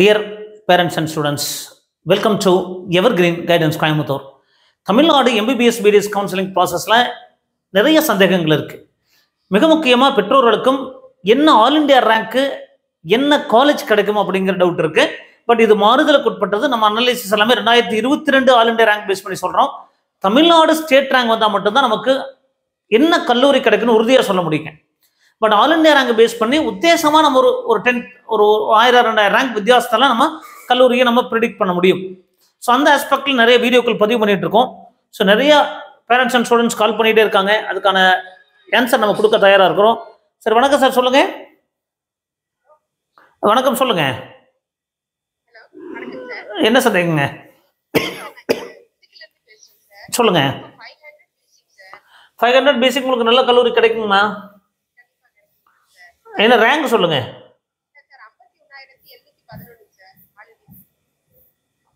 Dear parents and students, welcome to Evergreen Guidance Coimbatore. Tamil Nadu MBBS BDS counselling ப்ராசஸில் நிறைய சந்தேகங்கள் இருக்குது. மிக முக்கியமாக பெற்றோர்களுக்கும் என்ன ஆல் இண்டியா ரேங்க்கு என்ன காலேஜ் கிடைக்கும் அப்படிங்கிற டவுட் இருக்குது. பட் இது மாறுதலுக்கு உட்பட்டது. நம்ம அனலைசிஸ் எல்லாமே 2022 ஆல் இண்டியா ரேங்க் பேஸ் பண்ணி சொல்கிறோம். தமிழ்நாடு ஸ்டேட் ரேங்க் வந்தால் மட்டும்தான் நமக்கு என்ன கல்லூரி கிடைக்குன்னு உறுதியாக சொல்ல முடியுங்க. But all India rank base பண்ணி உத்தேசமாக நம்ம ஒரு 1000-2000 ரேங்க் வித்தியாசத்தெல்லாம் நம்ம கல்லூரியை நம்ம ப்ரிடிக்ட் பண்ண முடியும். ஸோ அந்த ஆஸ்பெக்டில் நிறைய வீடியோக்கள் பதிவு பண்ணிட்டு இருக்கோம். ஸோ நிறைய பேரண்ட்ஸ் அண்ட் ஸ்டூடெண்ட்ஸ் கால் பண்ணிகிட்டே இருக்காங்க. அதுக்கான ஆன்சர் நம்ம கொடுக்க தயாராக இருக்கிறோம். சார் வணக்கம் சார், சொல்லுங்க. வணக்கம், சொல்லுங்க. என்ன சந்தேகங்க? சொல்லுங்க. 500 பேசிக் உங்களுக்கு நல்ல கல்லூரி கிடைக்குங்கண்ணா. என்ன ரேங்க் சொல்லுங்க?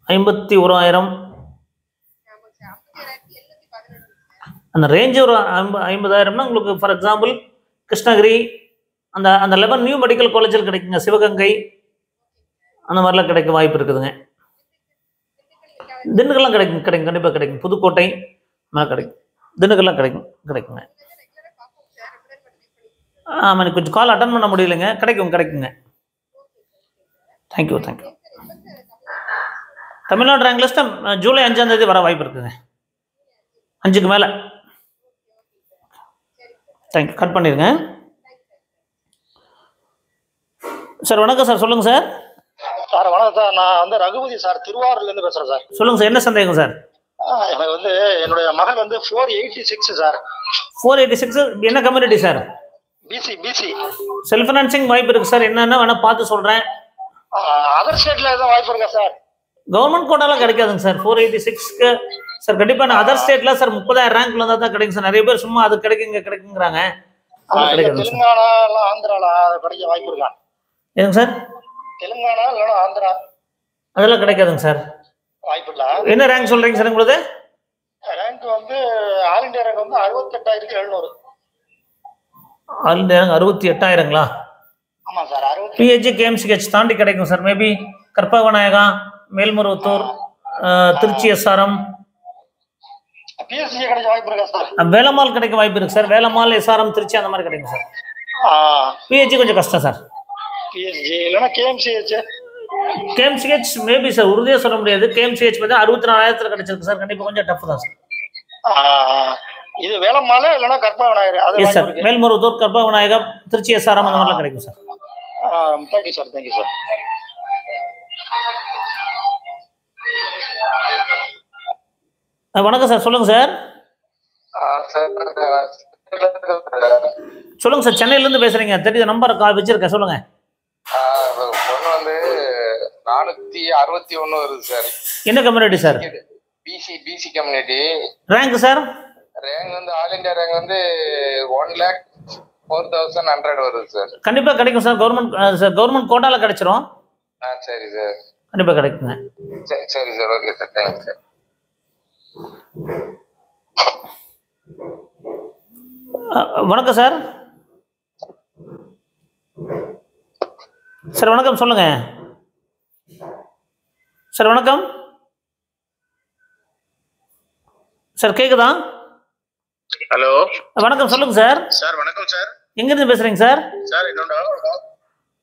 51,000. அந்த ரேஞ்சு ஒரு 50,000னா உங்களுக்கு ஃபார் எக்ஸாம்பிள் கிருஷ்ணகிரி அந்த அந்த 11 நியூ மெடிக்கல் காலேஜில் கிடைக்குங்க. சிவகங்கை அந்த மாதிரிலாம் கிடைக்க வாய்ப்பு இருக்குதுங்க. திண்டுக்கல்லாம் கிடைக்கும் கண்டிப்பாக கிடைக்கும். புதுக்கோட்டை கிடைக்கும். திண்டுக்கல்லாம் கிடைக்குங்க. ஆமாம், எனக்கு கொஞ்சம் கால் அட்டன் பண்ண முடியலைங்க. கிடைக்குங்க. Thank you. Tamil Nadu rank list July 5ஆம் தேதி வர வாய்ப்பு இருக்குங்க. 5க்கு மேலே. தேங்க்யூ. கட் பண்ணிடுங்க. சார் வணக்கம் சார், சொல்லுங்கள் சார். சார் வணக்கம் சார், நான் வந்து ரகுபதி சார், திருவாரூர்லேருந்து பேசுகிறேன் சார். சொல்லுங்கள் சார், என்ன சந்தேகம் சார்? எனக்கு வந்து என்னுடைய மகள் வந்து 486 சார். 486 என்ன community sir? BC. Self financing வாய்ப்பு இருக்குது சார். என்னென்ன வேணால் பார்த்து சொல்கிறேன். அதர் ஸ்டேட்டில் எதுவும் வாய்ப்பு இருக்கா சார்? கவர்மெண்ட் கோட்டாலாம் கிடைக்காதுங்க சார் 486க்கு. சார் கண்டிப்பாக நான் அதர் ஸ்டேட்ல சார் 30,000 ரேங்க்ல இருந்தால் தான் கிடைக்கும் சார். நிறைய பேர் சும்மா அது கிடைக்குங்கிறாங்க. தெலுங்கானா ஆந்திரால கிடைக்க வாய்ப்பு இருக்கா? எதுங்க சார்? தெலுங்கானா இல்லைன்னா ஆந்திரா அதெல்லாம் கிடைக்காதுங்க சார். வாய்ப்பு இல்லை. என்ன ரேங்க் சொல்றீங்க சார் உங்களுக்கு? ரேங்க் வந்து ஆல் இண்டியா ரேங்க் வந்து 68,700. ஆல் இண்டியா ரேங்க் 68,000ங்களா? ஆமாம் சார். பிஹெச்சி கேஎம்சிஹெச் தாண்டி கிடைக்கும் sir. Maybe Karpaganayaga, Melmaruvathur, Trichy SRM, BSc கிடைக்க வாய்ப்பு இருக்கா சார்? வேலம்மாள் கிடைக்க வாய்ப்பு இருக்கு சார். வேலம்மாள், எஸ்ஆர்எம், திருச்சி அந்த மாதிரி கிடைக்கும் சார். பிஹெச்சி கொஞ்சம் கஷ்டம் சார். பிஎஸ்சி இல்லைன்னா கேஎம்சிஹெச் மேபி சார், உறுதியாக சொல்ல முடியாது. கேஎம்சிஹெச் பார்த்தா 64,000 கிடைச்சிருக்கு சார். கண்டிப்பாக கொஞ்சம் டஃப் தான் சார். இது வேலம்மாள் இல்லைன்னா Karpaganayagar. Yes sir, Melmaruvathur, Karpaganayagam, Trichy SRM அந்த மாதிரிலாம் கிடைக்கும் சார். Thank you sir. வணக்கம் சார், சொல்லுங்க சார். சொல்லுங்க சார், சென்னையிலேருந்து பேசுறீங்க. தெரியுது, நம்பர் வச்சிருக்கேன். சொல்லுங்க. பொண்ணு வந்து 461 வருது சார். என்ன community sir? PC community. Rank sir? Rank வந்து ஆல் இண்டியா ரேங்க் வந்து 1,04,100 வருது சார். கண்டிப்பா கிடைக்கும் சார். கவர்மெண்ட் கோட்டால கிடைச்சிரும். சரி சார், கண்டிப்பா கிடைக்குங்க. சரி sir, okay sir, thanks sir. வணக்கம் சார். சார் வணக்கம், சொல்லுங்க சார். வணக்கம் சார், கேக்குதா? ஹலோ, வணக்கம், சொல்லுங்க சார். சார் வணக்கம் சார். எங்க இருந்து பேசுறீங்க சார்? சார்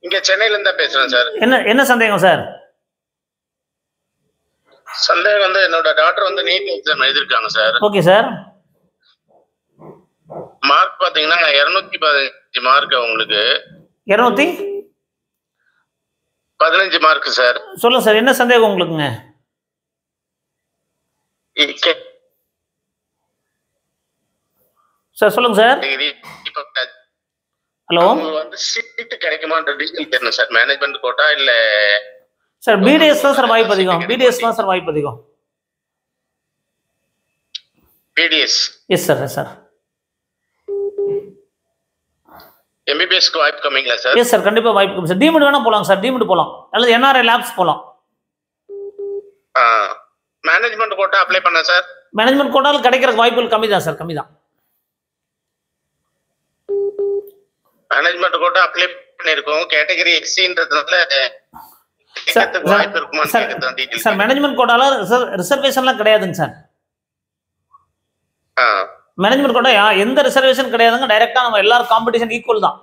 இங்க சென்னையில இருந்து பேசுறேன் சார். என்ன சந்தேகம் சார்? சந்தேகம் வந்து என்னோட டாக்டர் வந்து நீட் எக்ஸாம் எழுதிருக்காங்க சார். Okay sir. மார்க் பாத்தீங்கன்னா 215 மார்க். அவங்களுக்கு 215 மார்க் சார். சொல்லுங்க சார், என்ன சந்தேகம் உங்களுக்குங்க? சார் சொல்லுங்க சார். ஹலோ, வந்து சீட் கிடைக்குமான்ற டீடைல் தெரியணும் சார். மேனேஜ்மெண்ட் கோட்டா இல்ல சார்? பிடிஎஸ் தான் சார் வாய்ப்பு அதிகம். பிடிஎஸ் தான் சார் வாய்ப்பு அதிகம். BDS. Yes sir, yes sir. எம்பிபிஎஸ்க்கு வாய்ப்பு கம்மிங்களா சார்? எஸ் சார், கண்டிப்பா வாய்ப்பு கம்மி சார். டீம்டு வேணா போலாம் சார். டீம்டு போலாம், அல்லது என்ஆர்ஐ லேப்ஸ் போலாம். மேனேஜ்மெண்ட் கோட்டா அப்ளை பண்ண சார்? மேனேஜ்மெண்ட் கோட்டால கிடைக்கிற வாய்ப்புகள் கம்மி தான் சார், கம்மி தான். மேனேஜ்மெண்ட் கோட்டா அப்ளை பண்ணிருக்கோம். கேட்டகரி எக்ஸின்றதுனால கேட்கறதுக்கு வாய்ப்பு இருக்குமான்னு கேட்கறதுதான் டீட்டெயில். சார் மேனேஜ்மெண்ட் கோட்டால ரிசர்வேஷன்லாம் கிடையாதுங்க சார். மேனேஜ்மெண்ட் கோட்டா எந்த ரிசர்வேஷன் கிடையாதுங்க. டைரக்டா நம்ம எல்லாரும் காம்படிஷன் ஈக்குவல் தான்.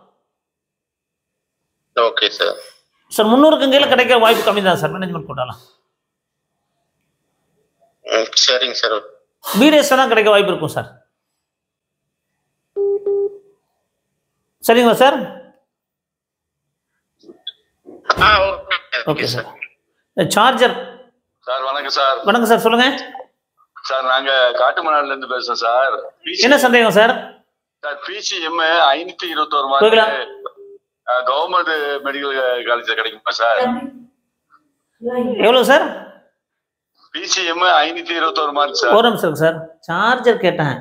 Okay sir. சார் 300க்கு கீழே கிடைக்கிற வாய்ப்பு கம்மி தான் சார் மேனேஜ்மெண்ட் கோட்டால. சரிங்க சார். பிடிஎஸ் தான் கிடைக்க வாய்ப்பு இருக்கும் சார். சரிங்களா sir? Okay sir. Charger sir வணக்கம் சார். வணக்கம் சார், சொல்லுங்க சார். நாங்க காட்டுமன்னாடில இருந்து பேசுறோம் சார். என்ன சந்தேகம் sir? Sir PCM 521 mark government medical காலேஜ்ல கிடைக்குமா சார்? எவ்வளவு சார்? PCM 521 mark sir. ஒரு நிமிஷம் சார், சார்ஜர் கேட்டேன்.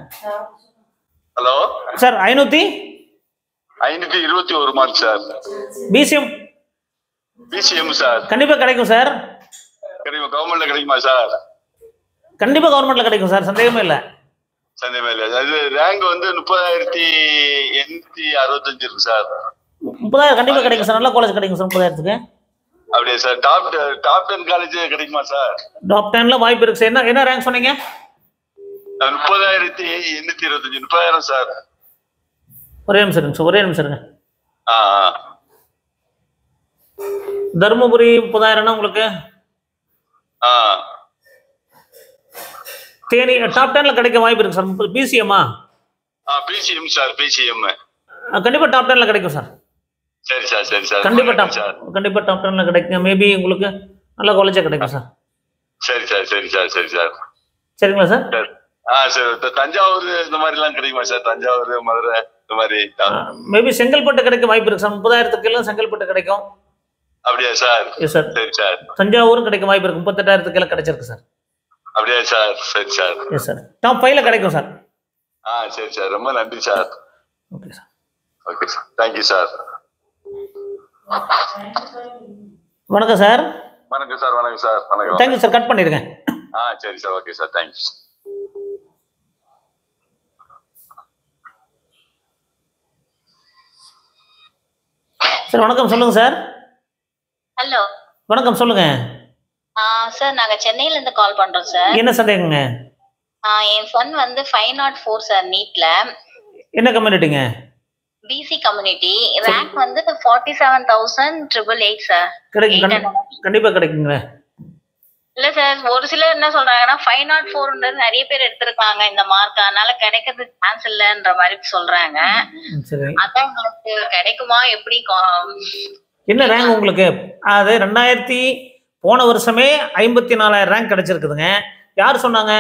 Hello sir 521 mark sir. PCM sir கண்டிப்பா கிடைக்கும் சார். கிடைக்கும். கவர்மெண்ட்ல கிடைக்குமா சார்? கண்டிப்பா கவர்மெண்ட்ல கிடைக்கும் சார், சந்தேகமே இல்ல. சந்தேகமே இல்ல. அது ரேங்க் வந்து 30,865 இருக்கு சார். 30,000 கண்டிப்பா கிடைக்கும் சார். நல்ல காலேஜ் கிடைக்கும் சார் 30,000க்கு. அப்படியே சார். டாப் 10 காலேஜ் கிடைக்குமா சார்? டாப் 10ல வாய்ப்பு இருக்கு சார். என்ன ரேங்க் சொன்னீங்க? 30,825. 30,000 சார். ஒரே நிமிஷம் இருங்க சார், ஒரே நிமிஷம் இருங்க. ஆ தருமபுரி 30,000 உங்களுக்கு. தேனி டாப் 10ல கிடைக்க வாய்ப்பு இருக்கு சார். பிசிஎம்மா? PCM sir. பிசிஎம் கண்டிப்பா டாப் 10ல கிடைக்கும் சார். சரி சார். சரி சார். கண்டிப்பா டாப் 10ல கிடைக்கும். மேபி உங்களுக்கு நல்ல காலேஜா கிடைக்கும் சார். சரி சார். சரி சார். சரி சார். சரிங்களா சார்? சார் தஞ்சாவூர் இந்த மாதிரி எல்லாம் கிடைக்குமா சார்? தஞ்சாவூர், மதுரை இந்த மாதிரி. மேபி செங்கல்பட்டு கிடைக்க வாய்ப்பு இருக்கு சார். 30,000க்கு செங்கல்பட்டு கிடைக்கும். அப்படியா சார்? சார். சரி சார். தஞ்சாவூரும் கிடைக்க வாய்ப்பு இருக்கு. 38,000க்கு கிடைச்சிருக்கு சார். அப்படியா சார்? சரி சார். Yes sir. டாப் 5ல கிடைக்கும் சார். சரி சார். ரொம்ப நன்றி sir. Okay sir. Okay sir. Thank you sir. வணக்கம் சார். வணக்கம் சார். வணக்கம் சார். வணக்கம். Thank you sir. கட் பண்ணிடுங்க. சரி sir. Okay sir. Thank you. Sir வணக்கம், சொல்லுங்க சார். ஹலோ வணக்கம், சொல்லுங்க சார். நாங்க சென்னையில இருந்து கால் பண்றோம் சார். என்ன சந்தேகங்க? என் சன் வந்து 504 சார் நீட்ல. என்ன கம்யூனிட்டிங்க? PC community. ரேங்க் வந்து 47,888 சார். கிடைக்கும். கண்டிப்பா கிடைக்குங்க. இல்ல சார், ஒரு சிலர் என்ன சொல்றாங்கன்னா 504 நிறைய பேர் எடுத்திருக்காங்க இந்த மார்க், அதனால கிடைக்கிறதுக்கு சான்ஸ் இல்லன்ற மாதிரி சொல்றாங்க. அதான் உங்களுக்கு கிடைக்குமா எப்படி? என்ன ரேங்க் உங்களுக்கு? அது 2000 போன வருஷமே 54,000 ரேங்க் கிடைச்சிருக்குதுங்க. யாரு சொன்னாங்க?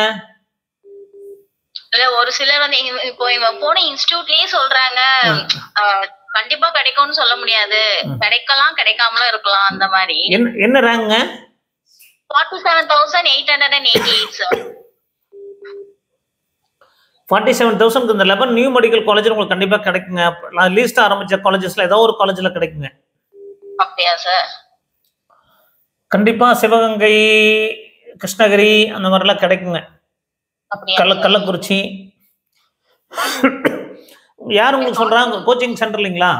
இல்ல ஒரு சிலர் வந்து இப்போ இவன் போன இன்ஸ்டிடியூட்லயே சொல்றாங்க கண்டிப்பா கிடைக்கும்னு சொல்ல முடியாது, கிடைக்கலாம் கிடைக்காமலும் இருக்கலாம் அந்த மாதிரி. என்ன ரேங்க்ங்க? 47,888 சார். 47,000 இந்த 11 நியூ மெடிக்கல் காலேஜ் உங்களுக்கு கண்டிப்பா கிடைக்குங்க. லீஸ்ட் ஆரம்பிச்ச காலேஜஸ்ல ஏதோ ஒரு காலேஜ்ல கிடைக்குங்க. அப்படியா சார்? கண்டிப்பா சிவகங்கை, கிருஷ்ணகிரி அந்த மாதிரிலாம் கிடைக்குங்க. கள்ளக்குறிச்சி. யார் உங்களுக்கு சொல்றாங்க? கோச்சிங் சென்டர் இல்லைங்களா?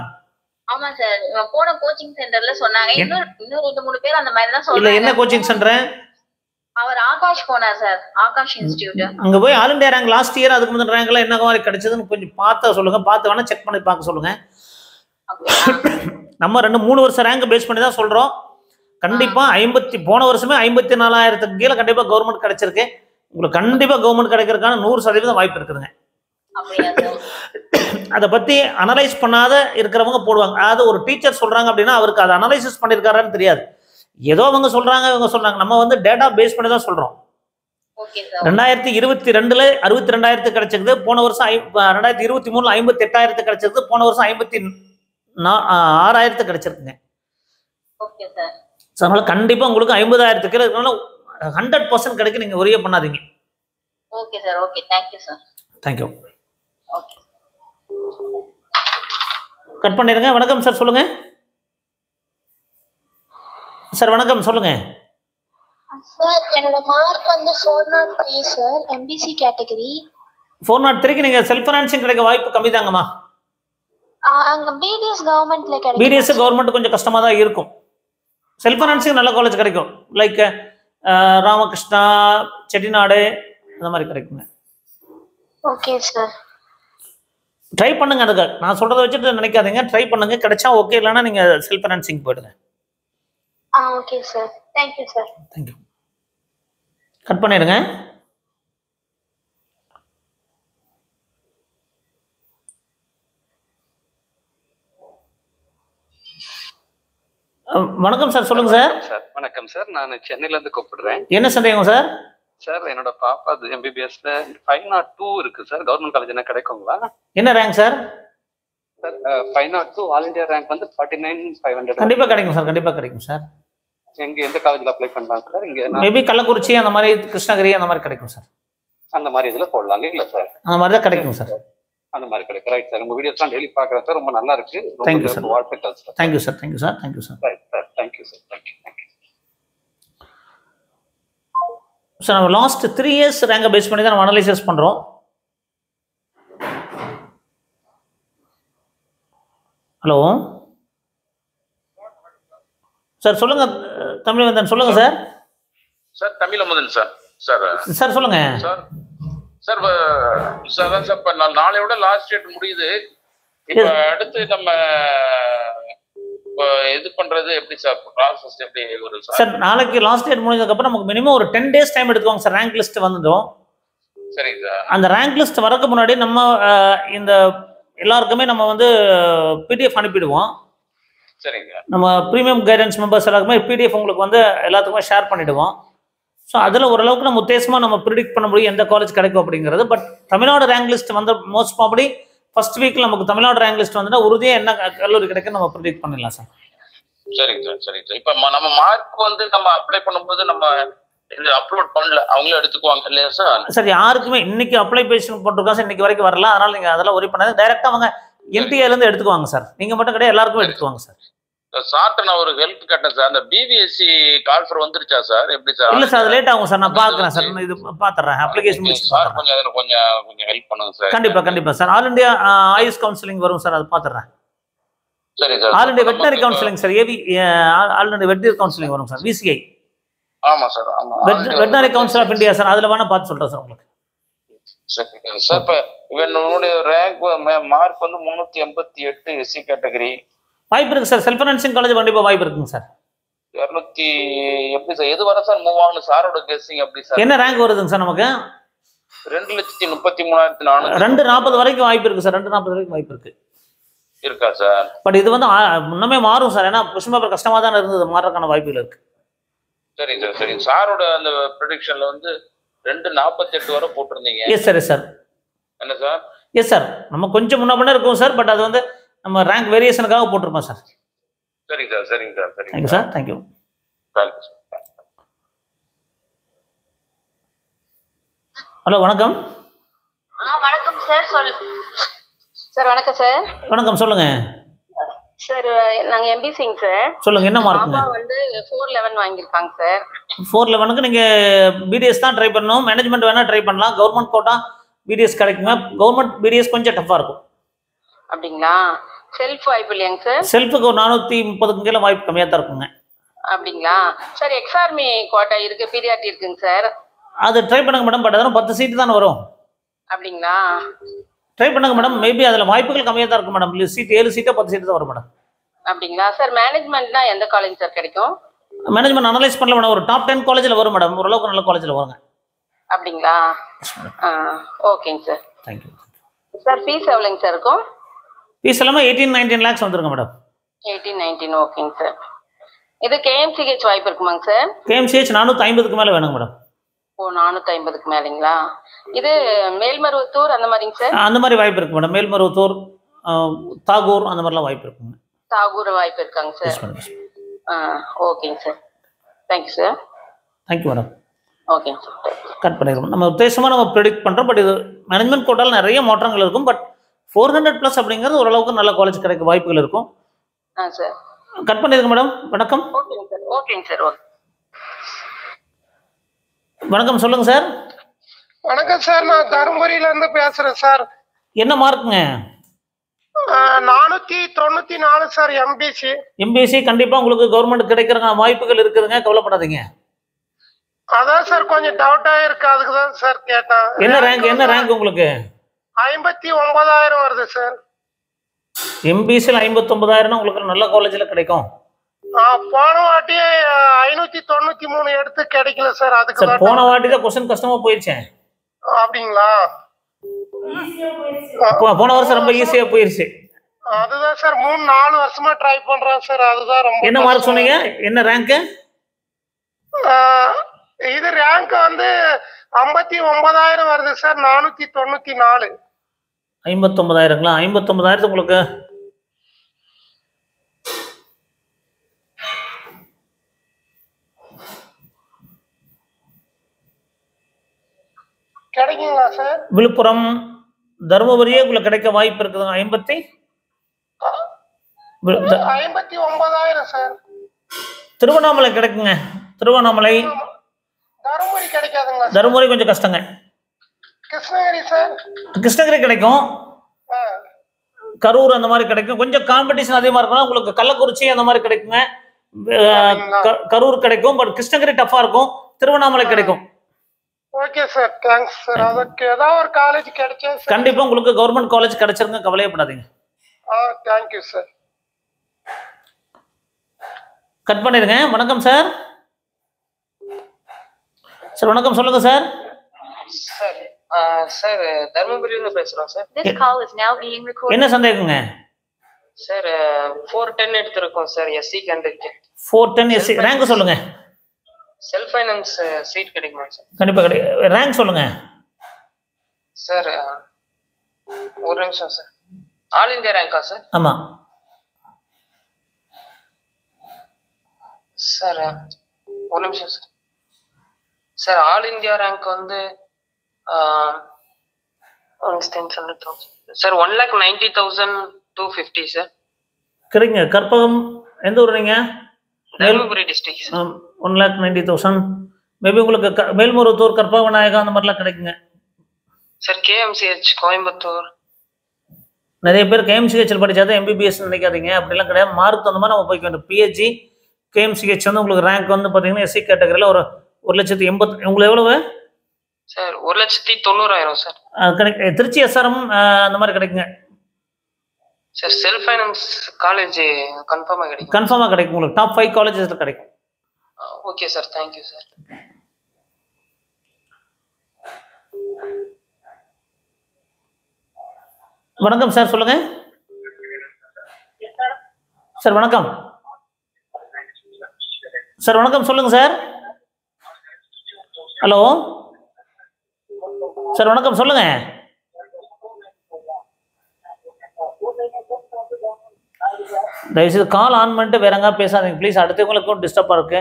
ஆமா சார், போன கோச்சிங் சென்டர்ல சொன்னாங்க. இன்னும் 2-3 பேர் அந்த மாதிரி தான் சொல்றாங்க. இல்ல என்ன கோச்சிங் சென்டர்? அவர் ஆகாஷ் போனார் சார், ஆகாஷ் இன்ஸ்டிடியூட். அங்க போய் all India rank last year அதுக்கு முந்தின ரேங்க்ல என்ன மாதிரி கிடைச்சதுன்னு கொஞ்சம் பார்த்து சொல்லுங்க. பார்த்து வேணா செக் பண்ணி பார்க்க சொல்லுங்க. நம்ம 2-3 வருஷம் ரேங்க் பேஸ் பண்ணி தான் சொல்றோம். கண்டிப்பா போன வருஷமே 54,000க்கு கீழே கண்டிப்பா கவர்மெண்ட் கிடைச்சிருக்கு. உங்களுக்கு கண்டிப்பா கவர்மெண்ட் கிடைக்கிறதுக்கான 100% வாய்ப்பு இருக்குதுங்க. அதை பத்தி அனலைஸ் பண்ணாத இருக்கிறவங்க போடுவாங்க. அதாவது ஒரு டீச்சர் சொல்றாங்க அப்படின்னா அவருக்கு அதை அனலைசிஸ் பண்ணிருக்காரான்னு தெரியாது. ஏதோ அவங்க சொல்றாங்க இவங்க சொல்றாங்க. நம்ம வந்து டேட்டா பேஸ் பண்ணி தான் சொல்றோம். 2022ல 62,000 கிடைச்சிருக்கு. போன வருஷம் 2023ல 58,000 கிடைச்சிருக்கு. போன வருஷம் 56,000 கிடைச்சிருக்குங்க. அதனால கண்டிப்பா உங்களுக்கு 50,000க்கு இருக்கனால 100% கிடைக்கும். நீங்க ஒரே பண்ணாதீங்க. Okay sir. Okay, thank you sir. Thank you. Okay, cut பண்ணிருங்க. வணக்கம் சார், சொல்லுங்க சார். வணக்கம், சொல்லுங்க சார். என்னோட மார்க் வந்து 403 சார், எம்பிசி கேட்டகரி. 403க்கு நீங்க செல்ஃப் ஃபைனான்சிங் கிடைக்க வாய்ப்பு கம்மி தாங்கம்மா. அங்க பிடிஎஸ் கவர்மெண்ட்ல கிடைக்கும். பிடிஎஸ் கவர்மெண்ட் கொஞ்சம் கஷ்டமா தான் இருக்கும். செல்ஃப் ஃபைனான்சிங் நல்ல காலேஜ் கிடைக்கும். லைக் ராமகிருஷ்ணா, செட்டிநாடு அந்த மாதிரி கிடைக்குங்க. Okay sir. ட்ரை பண்ணுங்க. அதுக்கு நான் சொல்கிறத வச்சுட்டு நினைக்காதீங்க. ட்ரை பண்ணுங்க. கிடைச்சா ஓகே, இல்லைன்னா நீங்கள் செல்ஃப் ஃபைனான்சிங் போயிடுங்க. Okay sir. Thank you sir. Thank you. Cut பண்ணிடுங்க. வணக்கம் சார், சொல்லுங்க சார். சார் வணக்கம் சார், நான் சென்னையில இருந்து கூப்பிடுறேன். என்ன சந்தேகம் சார்? சார் என்னோட பாப்பா எம்பிபிஎஸ்ல 502 இருக்கு சார். கவர்மெண்ட் காலேஜ் என்ன கிடைக்குங்களா? என்ன rank sir? Sir 502 all India rank வந்து 49,500. கண்டிப்பா கிடைக்கும் சார், கண்டிப்பா கிடைக்கும் சார். எங்க எந்த காலேஜ்ல அப்ளை பண்ணலாம் சார்? இங்க மேபி கள்ளக்குறிச்சி அந்த மாதிரி, கிருஷ்ணகிரி அந்த மாதிரி கிடைக்கும் சார். அந்த மாதிரி இதுல போடலாம் இல்ல சார்? அந்த மாதிரி தான் கிடைக்கும் சார். அந்த மாதிரி கிடைக்கும். ரைட் சார், உங்க வீடியோஸ்லாம் டெய்லி பாக்குறேன் சார், ரொம்ப நல்லா இருக்கு. Thank you sir. வாழ்த்துக்கள் sir. Thank you sir. Thank you sir. Thank you sir. Right sir, thank you sir. Thank you sir. நம்ம லாஸ்ட் 3 இயர்ஸ் ரேங்கை பேஸ் பண்ணி தான் நம்ம அனலைசிஸ் பண்ணுறோம். ஹலோ சார், சொல்லுங்க. தமிழ் சொல்லுங்க sir. Sir Tamilamudhan sir. Sir sir சொல்லுங்க சார். சார் சார் சார் இப்போ நாளையோட லாஸ்ட் டேட் முடியுது. இப்போ அடுத்து நம்ம இது பண்றது எப்படி சார்? ப்ராசஸ் எப்படி ஒரு சார்? நாளைக்கு லாஸ்ட் டேட் முடிஞ்சதுக்கப்புறம் நமக்கு மினிமம் ஒரு 10 days டைம் எடுத்துக்கோங்க சார். ரேங்க் லிஸ்ட் வந்துடும். சரிங்க சார். அந்த ரேங்க் லிஸ்ட் வரக்கு முன்னாடி நம்ம இந்த எல்லாருக்குமே நம்ம வந்து பிடிஎஃப் அனுப்பிடுவோம். சரிங்க. நம்ம ப்ரீமியம் கைடன்ஸ் மெம்பர்ஸ் எல்லாருக்குமே பிடிஎஃப் உங்களுக்கு வந்து எல்லாத்துக்குமே ஷேர் பண்ணிவிடுவோம். ஸோ அதில் ஓரளவுக்கு நம்ம உத்தேசமாக நம்ம ப்ரிடிக்ட் பண்ண முடியும் எந்த காலேஜ் கிடைக்கும் அப்படிங்கிறது. பட் தமிழ்நாடு ரேங்க் லிஸ்ட் வந்து மோஸ்ட் ப்ராபபிலி ஃபர்ஸ்ட் வீக்கில் நமக்கு தமிழ்நாடு ரேங்க் லிஸ்ட் வந்துட்டா உறுதியாக என்ன கல்லூரி கிடைக்கும் நம்ம ப்ரிடிக்ட் பண்ணிடலாம் சார். சரிங்க சார். சரிங்க சார். இப்போ நம்ம மார்க் வந்து நம்ம அப்ளை பண்ணும்போது நம்ம அப்லோட் பண்ணல, அவங்களே எடுத்துக்குவாங்க இல்லையா சார்? சார் யாருக்குமே இன்னைக்கு அப்ளிகேஷன் போட்டிருக்கோம் சார், இன்னைக்கு வரைக்கும் வரல. அதனால நீங்கள் அதெல்லாம் ஒரி பண்ணாது. டைரெக்டாக அவங்க என்டிஏலேருந்து எடுத்துக்குவாங்க சார். நீங்கள் மட்டும் கிடையாது, எல்லாருக்கும் எடுத்துக்குவாங்க சார். சார்ட்ட நான் ஒரு ஹெல்ப் கேட்டேன் சார். அந்த பிபிஎஸ்சி கால்ஃபர் வந்துருச்சா சார்? எப்படி சார்? இல்லை சார், அது லேட் ஆகும் சார். நான் பார்க்குறேன் சார். இது பார்த்துறேன். அப்ளிகேஷன் முடிச்சு சார் கொஞ்சம் அதில் கொஞ்சம் ஹெல்ப் பண்ணுங்க சார். கண்டிப்பாக sir. All India AYUSH counselling வரும் சார், அது பார்த்துறேன். சரி sir. All India veterinary counselling sir. All India veterinary counselling வரும் சார், விசிஐ. ஆமா சார். ஆமா, veterinary council of India sir. அதில் வேணா பார்த்து சொல்கிறேன் சார் உங்களுக்கு. சரி சார். இப்போ இவனுடைய ரேங்க் மார்க் வந்து 388 எஸ்சி கேட்டகரி. வாய்ப்பு இருக்கு சார். செல்ஃப் ஃபைனான்சிங் காலேஜ் கண்டிப்பாக வாய்ப்பு இருக்குங்க சார். 200 எப்படி சார்? எது வர சார் மூவ் ஆகணும் சாரோட கெஸ்ஸிங் எப்படி சார்? என்ன ரேங்க் வருதுங்க சார் நமக்கு? 2,33,400. 240 வரைக்கும் வாய்ப்பு இருக்கு சார். 240 வரைக்கும் வாய்ப்பு இருக்கு. இருக்கா சார்? பட் இது வந்து முன்னமே மாறும் சார். ஏன்னா கொஸ்டின் பேப்பர் கஷ்டமாக தான் இருந்தது, மாறக்கான வாய்ப்புகள் இருக்கு. சரி சார். சரி. சாரோட அந்த ப்ரெடிக்ஷன்ல வந்து 248 வரை போட்டிருந்தீங்க. Yes sir. Yes sir. என்ன சார்? Yes sir. நம்ம கொஞ்சம் முன்ன பண்ண இருக்கும் சார். பட் அது வந்து நம்ம ரேங்க் வேரியேஷனுக்காக போட்டிருப்போம் சார். சரிங்க சார். சரிங்க சார். சரிங்க thank you sir. Thank you. Thank you sir. Hello வணக்கம். வணக்கம் சார். சார் வணக்கம் சார். வணக்கம், சொல்லுங்க சார். நாங்க எம்பிசிங்க சார். சொல்லுங்க, என்ன மார்க்குங்க? பாப்பா வந்து 411 வாங்கியிருக்காங்க சார். 411க்கு நீங்க பிடிஎஸ் தான் ட்ரை பண்ணணும். மேனேஜ்மெண்ட் வேணா ட்ரை பண்ணலாம். கவர்மெண்ட் கோட்டா பிடிஎஸ் கிடைக்குங்க. கவர்மெண்ட் பிடிஎஸ் கொஞ்சம் டஃபா இருக்கும். அப்படிங்களா? செல்ஃப் வாய்ப்பு இல்லையாங்க சார்? செல்ஃபுக்கு ஒரு 430க்கு கீழே வாய்ப்பு கம்மியாக தான் இருக்குங்க. அப்படிங்களா சார்? எக்ஸார்மி கோட்டா இருக்கு, பீரியாட்டி இருக்குங்க சார். அது ட்ரை பண்ணுங்க மேடம். பட் அதெல்லாம் 10 சீட்டு தானே வரும். அப்படிங்களா? ட்ரை பண்ணுங்க மேடம். மேபி அதில் வாய்ப்புகள் கம்மியாக தான் இருக்கும் மேடம். சீட் 7 சீட்டோ 10 சீட்டு தான் வரும் மேடம். அப்படிங்களா சார்? மேனேஜ்மெண்ட்னா எந்த காலேஜ் சார் கிடைக்கும்? மேனேஜ்மெண்ட் அனலைஸ் பண்ணல மேடம். ஒரு டாப் 10 காலேஜில் வரும் மேடம். ஓரளவுக்கு நல்ல காலேஜில் வருங்க. அப்படிங்களா? ஓகேங்க சார். Thank you sir. ஃபீஸ் எவ்வளோங்க சார் இருக்கும்? ஃபீஸ் எல்லாமே 18-19 lakhs வந்துருங்க மேடம். 18-19. ஓகேங்க சார். இது கேஎம்சிஹெச் வாய்ப்பு இருக்குமாங்க சார்? கேஎம்சிஹெச் 450க்கு மேலே வேணுங்க மேடம். ஓ, 450க்கு மேலேங்களா? இது மேல்மருவத்தூர் அந்த மாதிரிங்க சார்? அந்த மாதிரி வாய்ப்பு இருக்கு மேடம். மேல்மருவத்தூர், தாகூர் அந்த மாதிரிலாம் வாய்ப்பு இருக்குங்க. தாகூர் வாய்ப்பு இருக்காங்க சார். ஓகேங்க sir. Thank you sir. Thank you madam. ஓகேங்க சார். கட் பண்ணிடுவோம். நம்ம உத்தேசமாக நம்ம ப்ரெடிக்ட் பண்ணுறோம். பட் இது மேனேஜ்மெண்ட் கோட்டால் நிறைய மாற்றங்கள் இருக்கும். பட் 400+ அப்படிங்கிறது ஓரளவுக்கு நல்ல காலேஜ் கிடைக்க வாய்ப்புகள் இருக்கும். சார் கட் பண்ணிடுங்க மேடம். வணக்கம். ஓகேங்க சார். ஓகேங்க சார். ஓகே. வணக்கம், சொல்லுங்க சார். வணக்கம் சார். நான் தருமபுரியில இருந்து பேசுறேன் சார். என்ன மார்க்குங்க? 494 சார் எம்பிசி. எம்பிசி கண்டிப்பா உங்களுக்கு கவர்மெண்ட் கிடைக்கிறதுக்கான வாய்ப்புகள் இருக்குதுங்க, கவலைப்படாதீங்க. அதான் சார் கொஞ்சம் டவுட்டா இருக்கு, அதுக்கு தான் சார் கேட்டேன். என்ன ரேங்க் உங்களுக்கு? 59,000 வருது சார். எம்பிசியில் 59,000 உங்களுக்கு நல்ல காலேஜ்ல கிடைக்கும். போன வாட்டி 593 எடுத்து கிடைக்கல சார். அதுக்கு சார் போன வாட்டி தான் क्वेश्चन கஷ்டமா போயிடுச்சு. அப்படிங்களா? போன வருஷம் ரொம்ப ஈஸியா போயிருச்சு. அதுதான் சார் 3-4 வருஷமா ட்ரை பண்றேன் சார். அதுதான் ரொம்ப. என்ன மார்க் சொன்னீங்க? என்ன ரேங்க்? இது ரேங்க் வந்து 59,000 வருது சார். 494. 59,000ங்களா? 59,000 உங்களுக்கு கிடைக்குங்களா சார்? விழுப்புரம், தருமபுரியே உங்களுக்கு கிடைக்க வாய்ப்பு இருக்குதுங்க. 59,000 சார். திருவண்ணாமலை கிடைக்குங்க. திருவண்ணாமலை. தருமபுரி கிடைக்காதுங்களா? தருமபுரி கொஞ்சம் கஷ்டங்க. கிருஷ்ணகிரி சார்? கிருஷ்ணகிரி கிடைக்கும். கரூர் அந்த மாதிரி கிடைக்கும். கொஞ்சம் காம்படிஷன் அதிகமா இருக்கும். உங்களுக்கு கள்ளக்குறிச்சி அந்த மாதிரி கிடைக்குங்க. கரூர் கிடைக்கும். பட் கிருஷ்ணகிரி டஃபா இருக்கும். திருவண்ணாமலை கிடைக்கும். Okay sir, thanks sir. அதுக்கு ஏதாவது ஒரு காலேஜ் கிடைச்சா கண்டிப்பா உங்களுக்கு கவர்மெண்ட் காலேஜ் கிடைச்சிருங்க, கவலையப்படாதீங்க. Thank you sir. கட் பண்ணிருங்க. வணக்கம் சார். சார் வணக்கம், சொல்லுங்க சார். சார் தர்மபுரியில பேசுறோம் சார். என்ன சந்தேகங்க சார்? 410 எடுத்திருக்கோம் sir SC candidate. 410 SC. Rank சொல்லுங்க. செல்ஃப் ஃபைனான்ஸ் சீட் கிடைக்குமா சார்? கண்டிப்பா கிடைக்கும். ரேங்க் சொல்லுங்க சார். ஒரு நிமிஷம் சார். ஆல் இந்தியா ரேங்கா சார்? ஆமா சார். ஒரு நிமிஷம் sir. Sir all India rank வந்து சார் 1,90,250 சார். சரிங்க. கற்பகம் எந்த ஊர் நீங்க? தர்மபுரி டிஸ்ட்ரிக்ட். 1,90,000 மேபி உங்களுக்கு மேல்மருவத்தூர், கற்பக விநாயகா அந்த மாதிரிலாம் கிடைக்குங்க சார். கேஎம்சிஹெச் கோயம்புத்தூர். நிறைய பேர் கேஎம்சிஹெச்சில் படிச்சாதான் எம்பிபிஎஸ் நினைக்காதீங்க. அப்படிலாம் கிடையாது. மார்க் தகுந்த மாதிரி நம்ம போய்க்க வேண்டும். பிஹெச்சி கேஎம்சிஹெச் வந்து உங்களுக்கு ரேங்க் வந்து பார்த்தீங்கன்னா எஸ்சி கேட்டகரியில் ஒரு 1,80,000. உங்களுக்கு எவ்வளவு சார்? 1,90,000 சார். திருச்சி எஸ்ஆர்எம் அந்த மாதிரி கிடைக்குங்க சார். செல்ஃப் ஃபைனான்ஸ் காலேஜ் கன்ஃபார்மா கிடைக்கும்? கன்ஃபார்மா கிடைக்கும். உங்களுக்கு டாப் 5 காலேஜஸ்ல கிடைக்கும். Okay sir, thank you sir. வணக்கம் சார், சொல்லுங்க சார். வணக்கம் சார். வணக்கம், சொல்லுங்க சார். ஹலோ சார், வணக்கம், சொல்லுங்க. தயவுசெய்து கால் ஆன் பண்ணிட்டு வேற எங்க பேசாதீங்க ப்ளீஸ். அடுத்தவங்களுக்கும் டிஸ்டர்பா இருக்கு.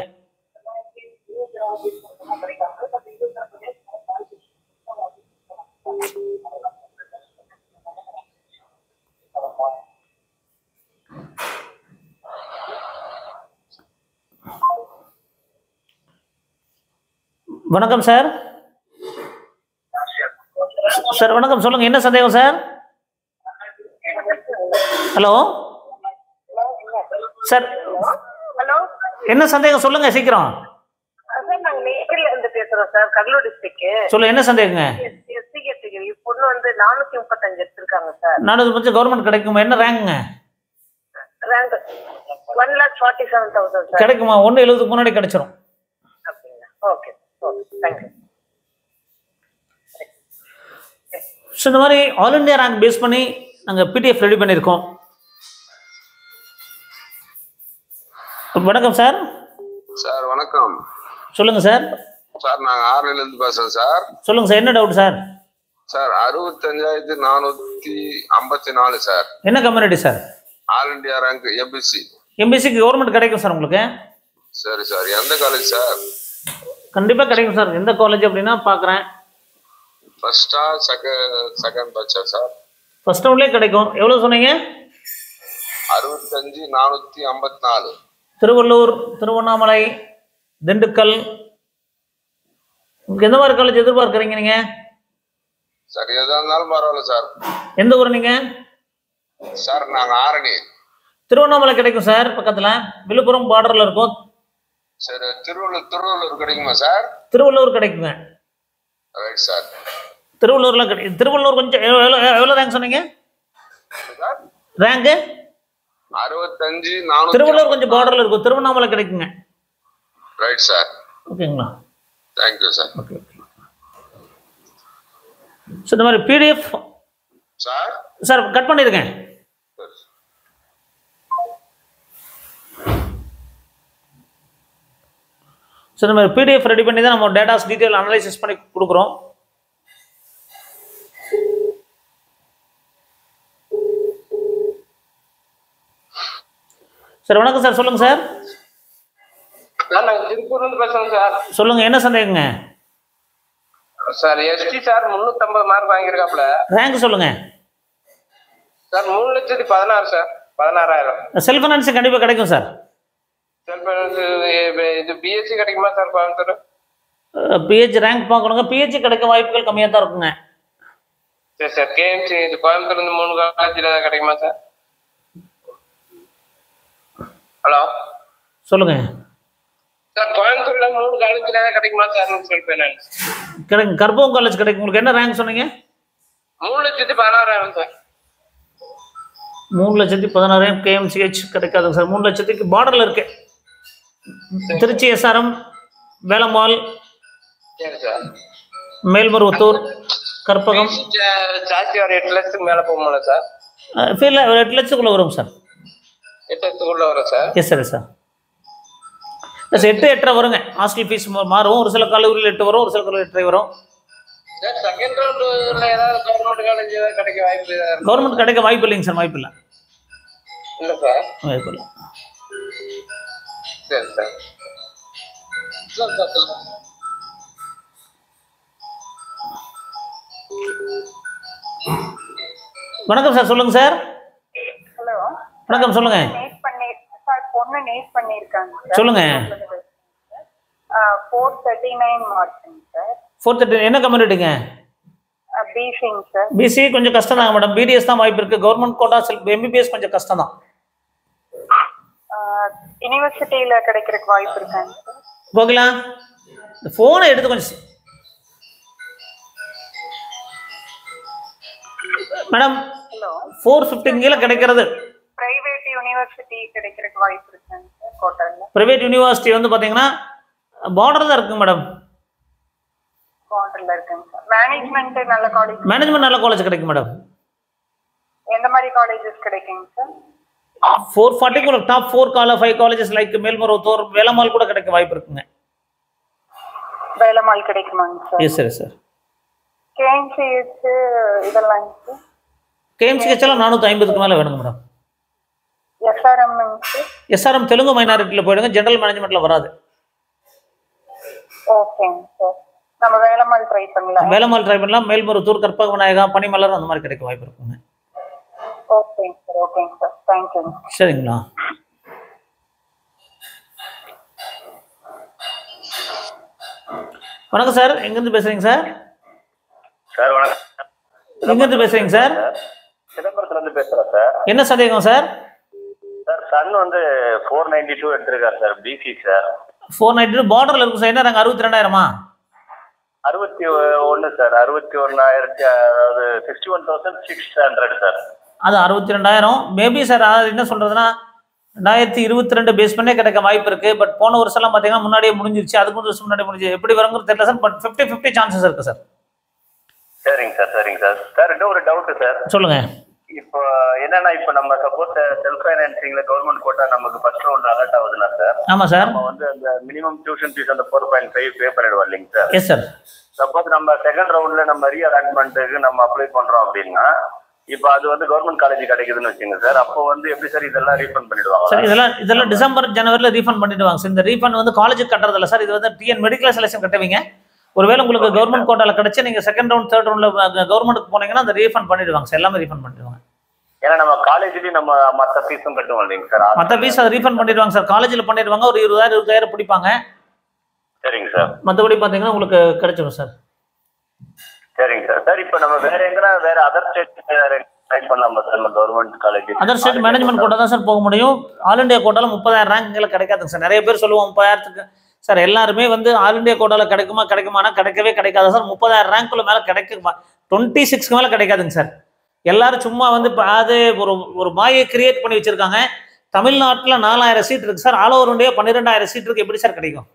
வணக்கம் சார். சார் வணக்கம், சொல்லுங்க. என்ன சந்தேகம் சார்? Hello sir. ஹலோ, என்ன சந்தேகம் சொல்லுங்க சீக்கிரம். சார் நாங்க நேர்ல இருந்து பேசுறோம் சார், கடலூர் டிஸ்ட்ரிக்ட். சொல்லுங்க, என்ன சந்தேகங்க? எஸ்சி கேட்டகரி பொண்ணு வந்து 435 எடுத்திருக்காங்க சார். 435 கவர்மெண்ட் கிடைக்குமா? என்ன ரேங்குங்க? Rank 1,47,000 sir. கிடைக்குமா? 1,70க்கு முன்னாடி கிடைச்சிரும். அப்படிங்களா? Okay okay, thank you. So இந்த மாதிரி ஆல் இண்டியா ரேங்க் பேஸ் பண்ணி நாங்கள் பிடிஎஃப் ரெடி பண்ணியிருக்கோம். வணக்கம் சார். சார் வணக்கம். சொல்லுங்க சார். சார் நாங்கள் ஆர்லைன்லேருந்து பேசுகிறோம் சார். சொல்லுங்க சார், என்ன டவுட் சார்? Sir 65,454 sir. என்ன community sir? All India rank MBC. எம்பிசிக்கு கவர்மெண்ட் கிடைக்கும் சார் உங்களுக்கு. சரி சார், எந்த காலேஜ் சார்? கண்டிப்பாக கிடைக்கும் சார். எந்த காலேஜ் அப்படின்னா பார்க்குறேன். ஃபர்ஸ்டா செகண்ட் பேட்சா சார்? ஃபர்ஸ்ட் ரவுண்ட்லேயே கிடைக்கும். எவ்வளோ சொன்னீங்க? 65,454. திருவள்ளூர், திருவண்ணாமலை, திண்டுக்கல், உங்களுக்கு எந்த மாதிரி காலேஜ் எதிர்பார்க்குறீங்க நீங்கள்? சார் எதாக இருந்தாலும் பரவாயில்ல சார். எந்த ஊர் நீங்கள்? சார் நாங்க ஆரணி. திருவண்ணாமலை கிடைக்கும் சார், பக்கத்துல விழுப்புரம் பார்டர்ல இருக்கும். சார் திருவள்ளூர் கிடைக்குமா சார்? திருவள்ளூர் கிடைக்குங்க. Right sir. திருவள்ளூர்ல கிடைக்கும். திருவள்ளூர் கொஞ்சம் எவ்வளவு ரேங்க் சொன்னீங்க? ரேங்க் 65 400. திருவள்ளூர் கொஞ்சம் பார்டர்ல இருக்கும். திருவண்ணாமலை கிடைக்குங்க. Right sir. ஓகேங்களா? Thank you sir. Okay. Sir இந்த மாதிரி பிடிஎஃப் சார் சார் கட் பண்ணிருக்கேன். சார் இந்த மாதிரி பிடிஎஃப் ரெடி பண்ணி தான் நம்ம டேட்டாஸ் டீட்டெயில் அனலைசிஸ் பண்ணி கொடுக்குறோம். சார் வணக்கம் சார், சொல்லுங்க சார். நாங்கள் திருப்பூர்ல இருந்து பேசுறோம் சார். சொல்லுங்க, என்ன சந்தேகங்க சார்? எஸ்டி சார் 350 மார்க் வாங்கியிருக்காப்ல. ரேங்க் சொல்லுங்க சார். 3,16,000 சார். 16,000. செல்ஃப் ஃபைனான்ஸ் கண்டிப்பாக கிடைக்கும் சார். செல்ஃப் ஃபைனான்ஸ் இது பிஎஸ்சி கிடைக்குமா சார் கோயம்புத்தூர்? பிஹெச் ரேங்க் பார்க்கணுங்க. பிஹெச் கிடைக்க வாய்ப்புகள் கம்மியாக தான் இருக்குங்க. சரி சார். கேஎம்சி இது கோயம்புத்தூர் இருந்து 3 காலேஜில் கிடைக்குமா சார்? ஹலோ சொல்லுங்க சார். கோயம்புத்தூர்ல 3 காலேஜில் கிடைக்குமா சார் செல்ஃப் ஃபைனான்ஸ்? கிடைக்கும். கர்ப்பம் காலேஜ் கிடைக்கும். உங்களுக்கு என்ன ரேங்க் சொன்னீங்க? 3,16,000 சார். 3,16,000 கேஎம்சிஹெச் கிடைக்காதுங்க சார். 3 லட்சத்துக்கு பார்டர்ல இருக்கு. திருச்சி எஸ்ஆர்எம், வேலம்மாள், மேல்மருவத்தூர், கற்பகம். ஜாஸ்தி ஒரு 8 லட்சத்துக்கு மேல போகும்ல சார்? ஃபீல்ல ஒரு 8 லட்சத்துக்குள்ள வரும் சார். 8 லட்சத்துக்குள்ள வரும் சார். Yes sir. சார் 8-8.5 வருங்க. ஹாஸ்டல் ஃபீஸ் மாறும். ஒரு சில கல்லூரியில் 8 வரும், ஒரு சில கல்லூரியில் 8 வரும். சார் செகண்ட் ரவுண்ட்ல ஏதாவது கவர்மெண்ட் காலேஜ் ஏதாவது கிடைக்க வாய்ப்பு? கவர்மெண்ட் கிடைக்க வாய்ப்பு இல்லைங்க சார். வாய்ப்பு இல்லை. இல்லை சார். வாய்ப்பு இல்லை. சரி சார். வணக்கம் சார், சொல்லுங்க சார். ஹலோ வணக்கம், சொல்லுங்க. பொண்ணு நேட் பண்ணிருக்காங்க. சொல்லுங்க. 439 மார்க்ங்க சார். 430 என்ன கம்யூனிட்டிங்க? பிசிங்க சார். பிசி கொஞ்சம் கஷ்டம் தாங்க மேடம். பிடிஎஸ் தான் வாய்ப்பு இருக்கு. கவர்மெண்ட் கோட்டா எம்பிபிஎஸ் கொஞ்சம் கஷ்டம் தான். யூனிவர்சிட்டியில கிடைக்கிறதுக்கு வாய்ப்பு இருக்காங்க சார். கோகிலா இந்த போனை எடுத்து கொஞ்சம் மேடம். 415 கீழே கிடைக்கிறது. பிரைவேட் யூனிவர்சிட்டி கிடைக்கிறதுக்கு வாய்ப்பு இருக்காங்க சார் கோட்டால. பிரைவேட் யூனிவர்சிட்டி வந்து பாத்தீங்கன்னா பார்டர் தான் இருக்குங்க மேடம். பார்டர்ல இருக்குங்க சார். மேனேஜ்மெண்ட் நல்ல காலேஜ். மேனேஜ்மெண்ட் நல்ல காலேஜ் கிடைக்கும் மேடம். எந்த மாதிரி காலேஜஸ் கிடைக்குங்க sir? 440 top 4 colleges like Melmaruvathur, Velammal கூட கிடைக்க வாய்ப்பு இருக்குங்க. வேலம்மாள் கிடைக்குமாங்க sir? Yes sir. Sir KMCH இதெல்லாம் சார். கேஎம்சிஹெச் எல்லாம் 450க்கு மேல வேணுங்க மேடம். எஸ்ஆர்எம் எஸ்ஆர்எம் தெலுங்கு மைனாரிட்டியில் போயிடுங்க. ஜெனரல் மேனேஜ்மெண்ட்ல வராது. ஓகேங்க சார். நம்ம வேலம்மாள் ட்ரை பண்ணலாம். வேலம்மாள் ட்ரை பண்ணலாம். மேல்மருவத்தூர், கற்பக விநாயகா, பனிமலர் அந்த மாதிரி கிடைக்க வாய்ப்பு இருக்குங்க. ஓகேங்க சார். ஓகேங்க சார். தேங்க்யூ. சரிங்களா? வணக்கம் சார். எங்கேருந்து பேசுறீங்க சார்? சார் வணக்கம். எங்கேருந்து பேசுறீங்க சார்? சிதம்பரத்துல இருந்து பேசுறேன் சார். என்ன சந்தேகம் சார்? சார் சன் வந்து 492 எடுத்திருக்காரு சார். BC sir. 492 பார்டர்ல இருக்கும் சார். என்ன ரேங்க்? 62,000மா? 61 சார். 61,000, அதாவது 61,600 சார். அது 62,000 மேபி சார். அது என்ன சொல்றதுன்னா 2022 பேஸ் பண்ணே கிடைக்க வாய்ப்பு இருக்கு. பட் போன வருஷம் எல்லாம் பாத்தீங்கன்னா முன்னாடியே முடிஞ்சிருச்சு. அதுக்கு வருஷம் முன்னாடி முடிஞ்சு எப்படி வருங்கிறது தெரியல சார். பட் 50-50 சான்சஸ் இருக்கு சார். சரிங்க சார். சரிங்க சார். சார் இன்னும் ஒரு டவுட் சார். சொல்லுங்க. இப்போ என்னன்னா, இப்போ நம்ம சப்போஸ் செல்ஃப் ஃபைனான்சிங்ல கவர்மெண்ட் கோட்டா நமக்கு ஃபர்ஸ்ட் ரவுண்ட் அலர்ட் ஆகுதுன்னா சார். ஆமா சார். நம்ம வந்து அந்த மினிமம் டியூஷன் ஃபீஸ் அந்த 4.5 பே பண்ணிடுவோம் இல்லைங்க சார்? Yes sir. சப்போஸ் நம்ம செகண்ட் ரவுண்ட்ல நம்ம ரீஅலாட்மெண்ட்டுக்கு நம்ம அப்ளை பண்றோம் அப்படின்னா, இப்போ அது வந்து கவர்மெண்ட் காலேஜ் கிடைக்குதுன்னு வச்சுங்க சார். அப்போ வந்து எப்படி சார் இதெல்லாம் ரீஃபண்ட் பண்ணிடுவாங்க சார்? இதெல்லாம் டிசம்பர் ஜனவரியில் ரீஃபண்ட் பண்ணிடுவாங்க சார். இந்த ரீஃபண்ட் வந்து காலேஜுக்கு கட்டுறதில்ல சார். இது வந்து டிஎன் மெடிக்கல் செலெக்ஷன் கட்டுவீங்க. ஒருவேளை உங்களுக்கு கவர்மெண்ட் கோட்டால கிடைச்சி நீங்க செகண்ட் ரவுண்ட் தேர்ட் ரவுண்ட்ல கவர்மெண்ட்டுக்கு போனீங்கன்னா அந்த ரீஃபண்ட் பண்ணிடுவாங்க சார். எல்லாமே ரீஃபண்ட் பண்ணிடுவாங்க. ஏன்னா நம்ம காலேஜ்லயும் நம்ம மற்ற ஃபீஸும் கட்டுவோம் இல்லைங்க சார்? மற்ற ஃபீஸ் அதை ரீஃபண்ட் பண்ணிடுவாங்க சார். காலேஜில் பண்ணிடுவாங்க. ஒரு 20,000 பிடிப்பாங்க. சரிங்க சார். மற்றபடி பார்த்தீங்கன்னா உங்களுக்கு கிடைச்சிடும் சார். சரிங்க சார். சார் இப்போ நம்ம வேற எங்கன்னா வேற அதர் ஸ்டேட் ட்ரை பண்ணலாமா சார் நம்ம government college? Other state management quota தான் சார் போக முடியும். ஆல் இண்டியா கோட்டாவில் 30,000 ரேங்க்களை கிடைக்காதுங்க சார். நிறைய பேர் சொல்லுவோம் 30,000க்கு சார். எல்லாருமே வந்து ஆல் இண்டியா கோட்டாவில் கிடைக்குமானா கிடைக்கவே கிடைக்காது சார். 30,000 ரேங்க்குள்ள மேலே கிடைக்குமா 26க்கு மேலே கிடைக்காதுங்க சார். எல்லாரும் சும்மா வந்து அது ஒரு மாயை கிரியேட் பண்ணி வச்சிருக்காங்க. தமிழ்நாட்டில் 4,000 சீட் இருக்கு sir. All over India 12,000 seat இருக்கு. எப்படி சார் கிடைக்கும்?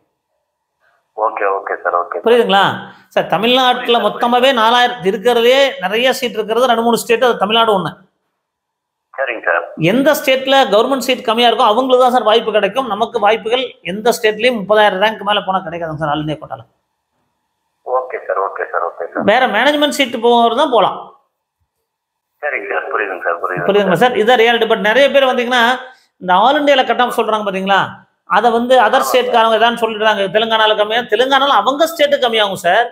Okay okay sir. ஓகே புரியுதுங்களா சார்? தமிழ்நாட்டில் மொத்தமாகவே 4,000 இருக்கிறதுலே நிறைய சீட் இருக்கிறது 2-3 ஸ்டேட். அது தமிழ்நாடு ஒன்று. சரிங்க சார். எந்த ஸ்டேட்ல கவர்மெண்ட் சீட் கம்மியா இருக்கோ அவங்களுக்கு தான் சார் வாய்ப்பு கிடைக்கும். நமக்கு வாய்ப்புகள் எந்த ஸ்டேட்லயும் 30,000 ரேங்க் மேல போனா கிடைக்காதுங்க சார் ஆல் இந்தியா கோட்டால. Okay sir. Okay sir. Okay sir. வேற மேனேஜ்மெண்ட் சீட் போகிறது தான் போகலாம். சரிங்க சார். புரியுதுங்க சார். புரியுதுங்களா சார்? இதான் ரியாலிட்டி. பட் நிறைய பேர் வந்தீங்கன்னா இந்த ஆல் இண்டியாவில் கட் ஆஃப் சொல்றாங்க பார்த்தீங்களா, அதை வந்து அதர் ஸ்டேட்காரங்க ஏதாவது சொல்லிடுறாங்க. தெலுங்கானாவில் கம்மியாக, தெலுங்கானாவில் அவங்க ஸ்டேட்டு கம்மியாகும் சார்.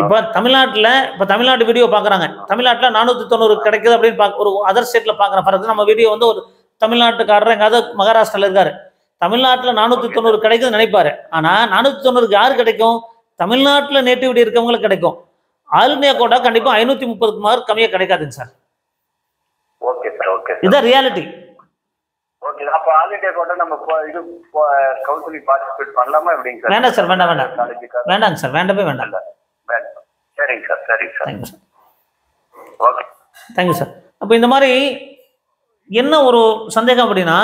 இப்போ தமிழ்நாட்டு வீடியோ பார்க்குறாங்க. தமிழ்நாட்டில் 490 கிடைக்குது அப்படின்னு ஒரு அதர் ஸ்டேட்டில் பார்க்குறேன். ஃபார் எக்ஸாம்பிள் நம்ம வீடியோ வந்து ஒரு தமிழ்நாட்டுக்காரர் எங்காவது மகாராஷ்டிராவில் இருக்காரு. தமிழ்நாட்டில் 490 கிடைக்குதுன்னு நினைப்பாரு. ஆனால் 490க்கு யாரு கிடைக்கும்? தமிழ்நாட்டில் நேட்டிவிட்டி இருக்கவங்களுக்கு கிடைக்கும். ஆல் இண்டியா கோட்டா கண்டிப்பாக 530 மார்க் கம்மியாக கிடைக்காதுங்க சார். Okay sir. ஓகே. இதுதான் ரியாலிட்டி. ஓகே. அப்ப ஆல் இண்டியா கோட்டா நம்ம இது கவுன்சிலிங் பார்ட்டிசிபேட் பண்ணலாமா எப்படிங்க சார்? வேண்டாம் சார். வேண்டாங்க சார். வேண்டவே வேண்டாம். சரிங்க சார். சரிங்க sir. Thank you sir. Okay thank you sir. அப்போ இந்த மாதிரி என்ன ஒரு சந்தேகம் அப்படின்னா,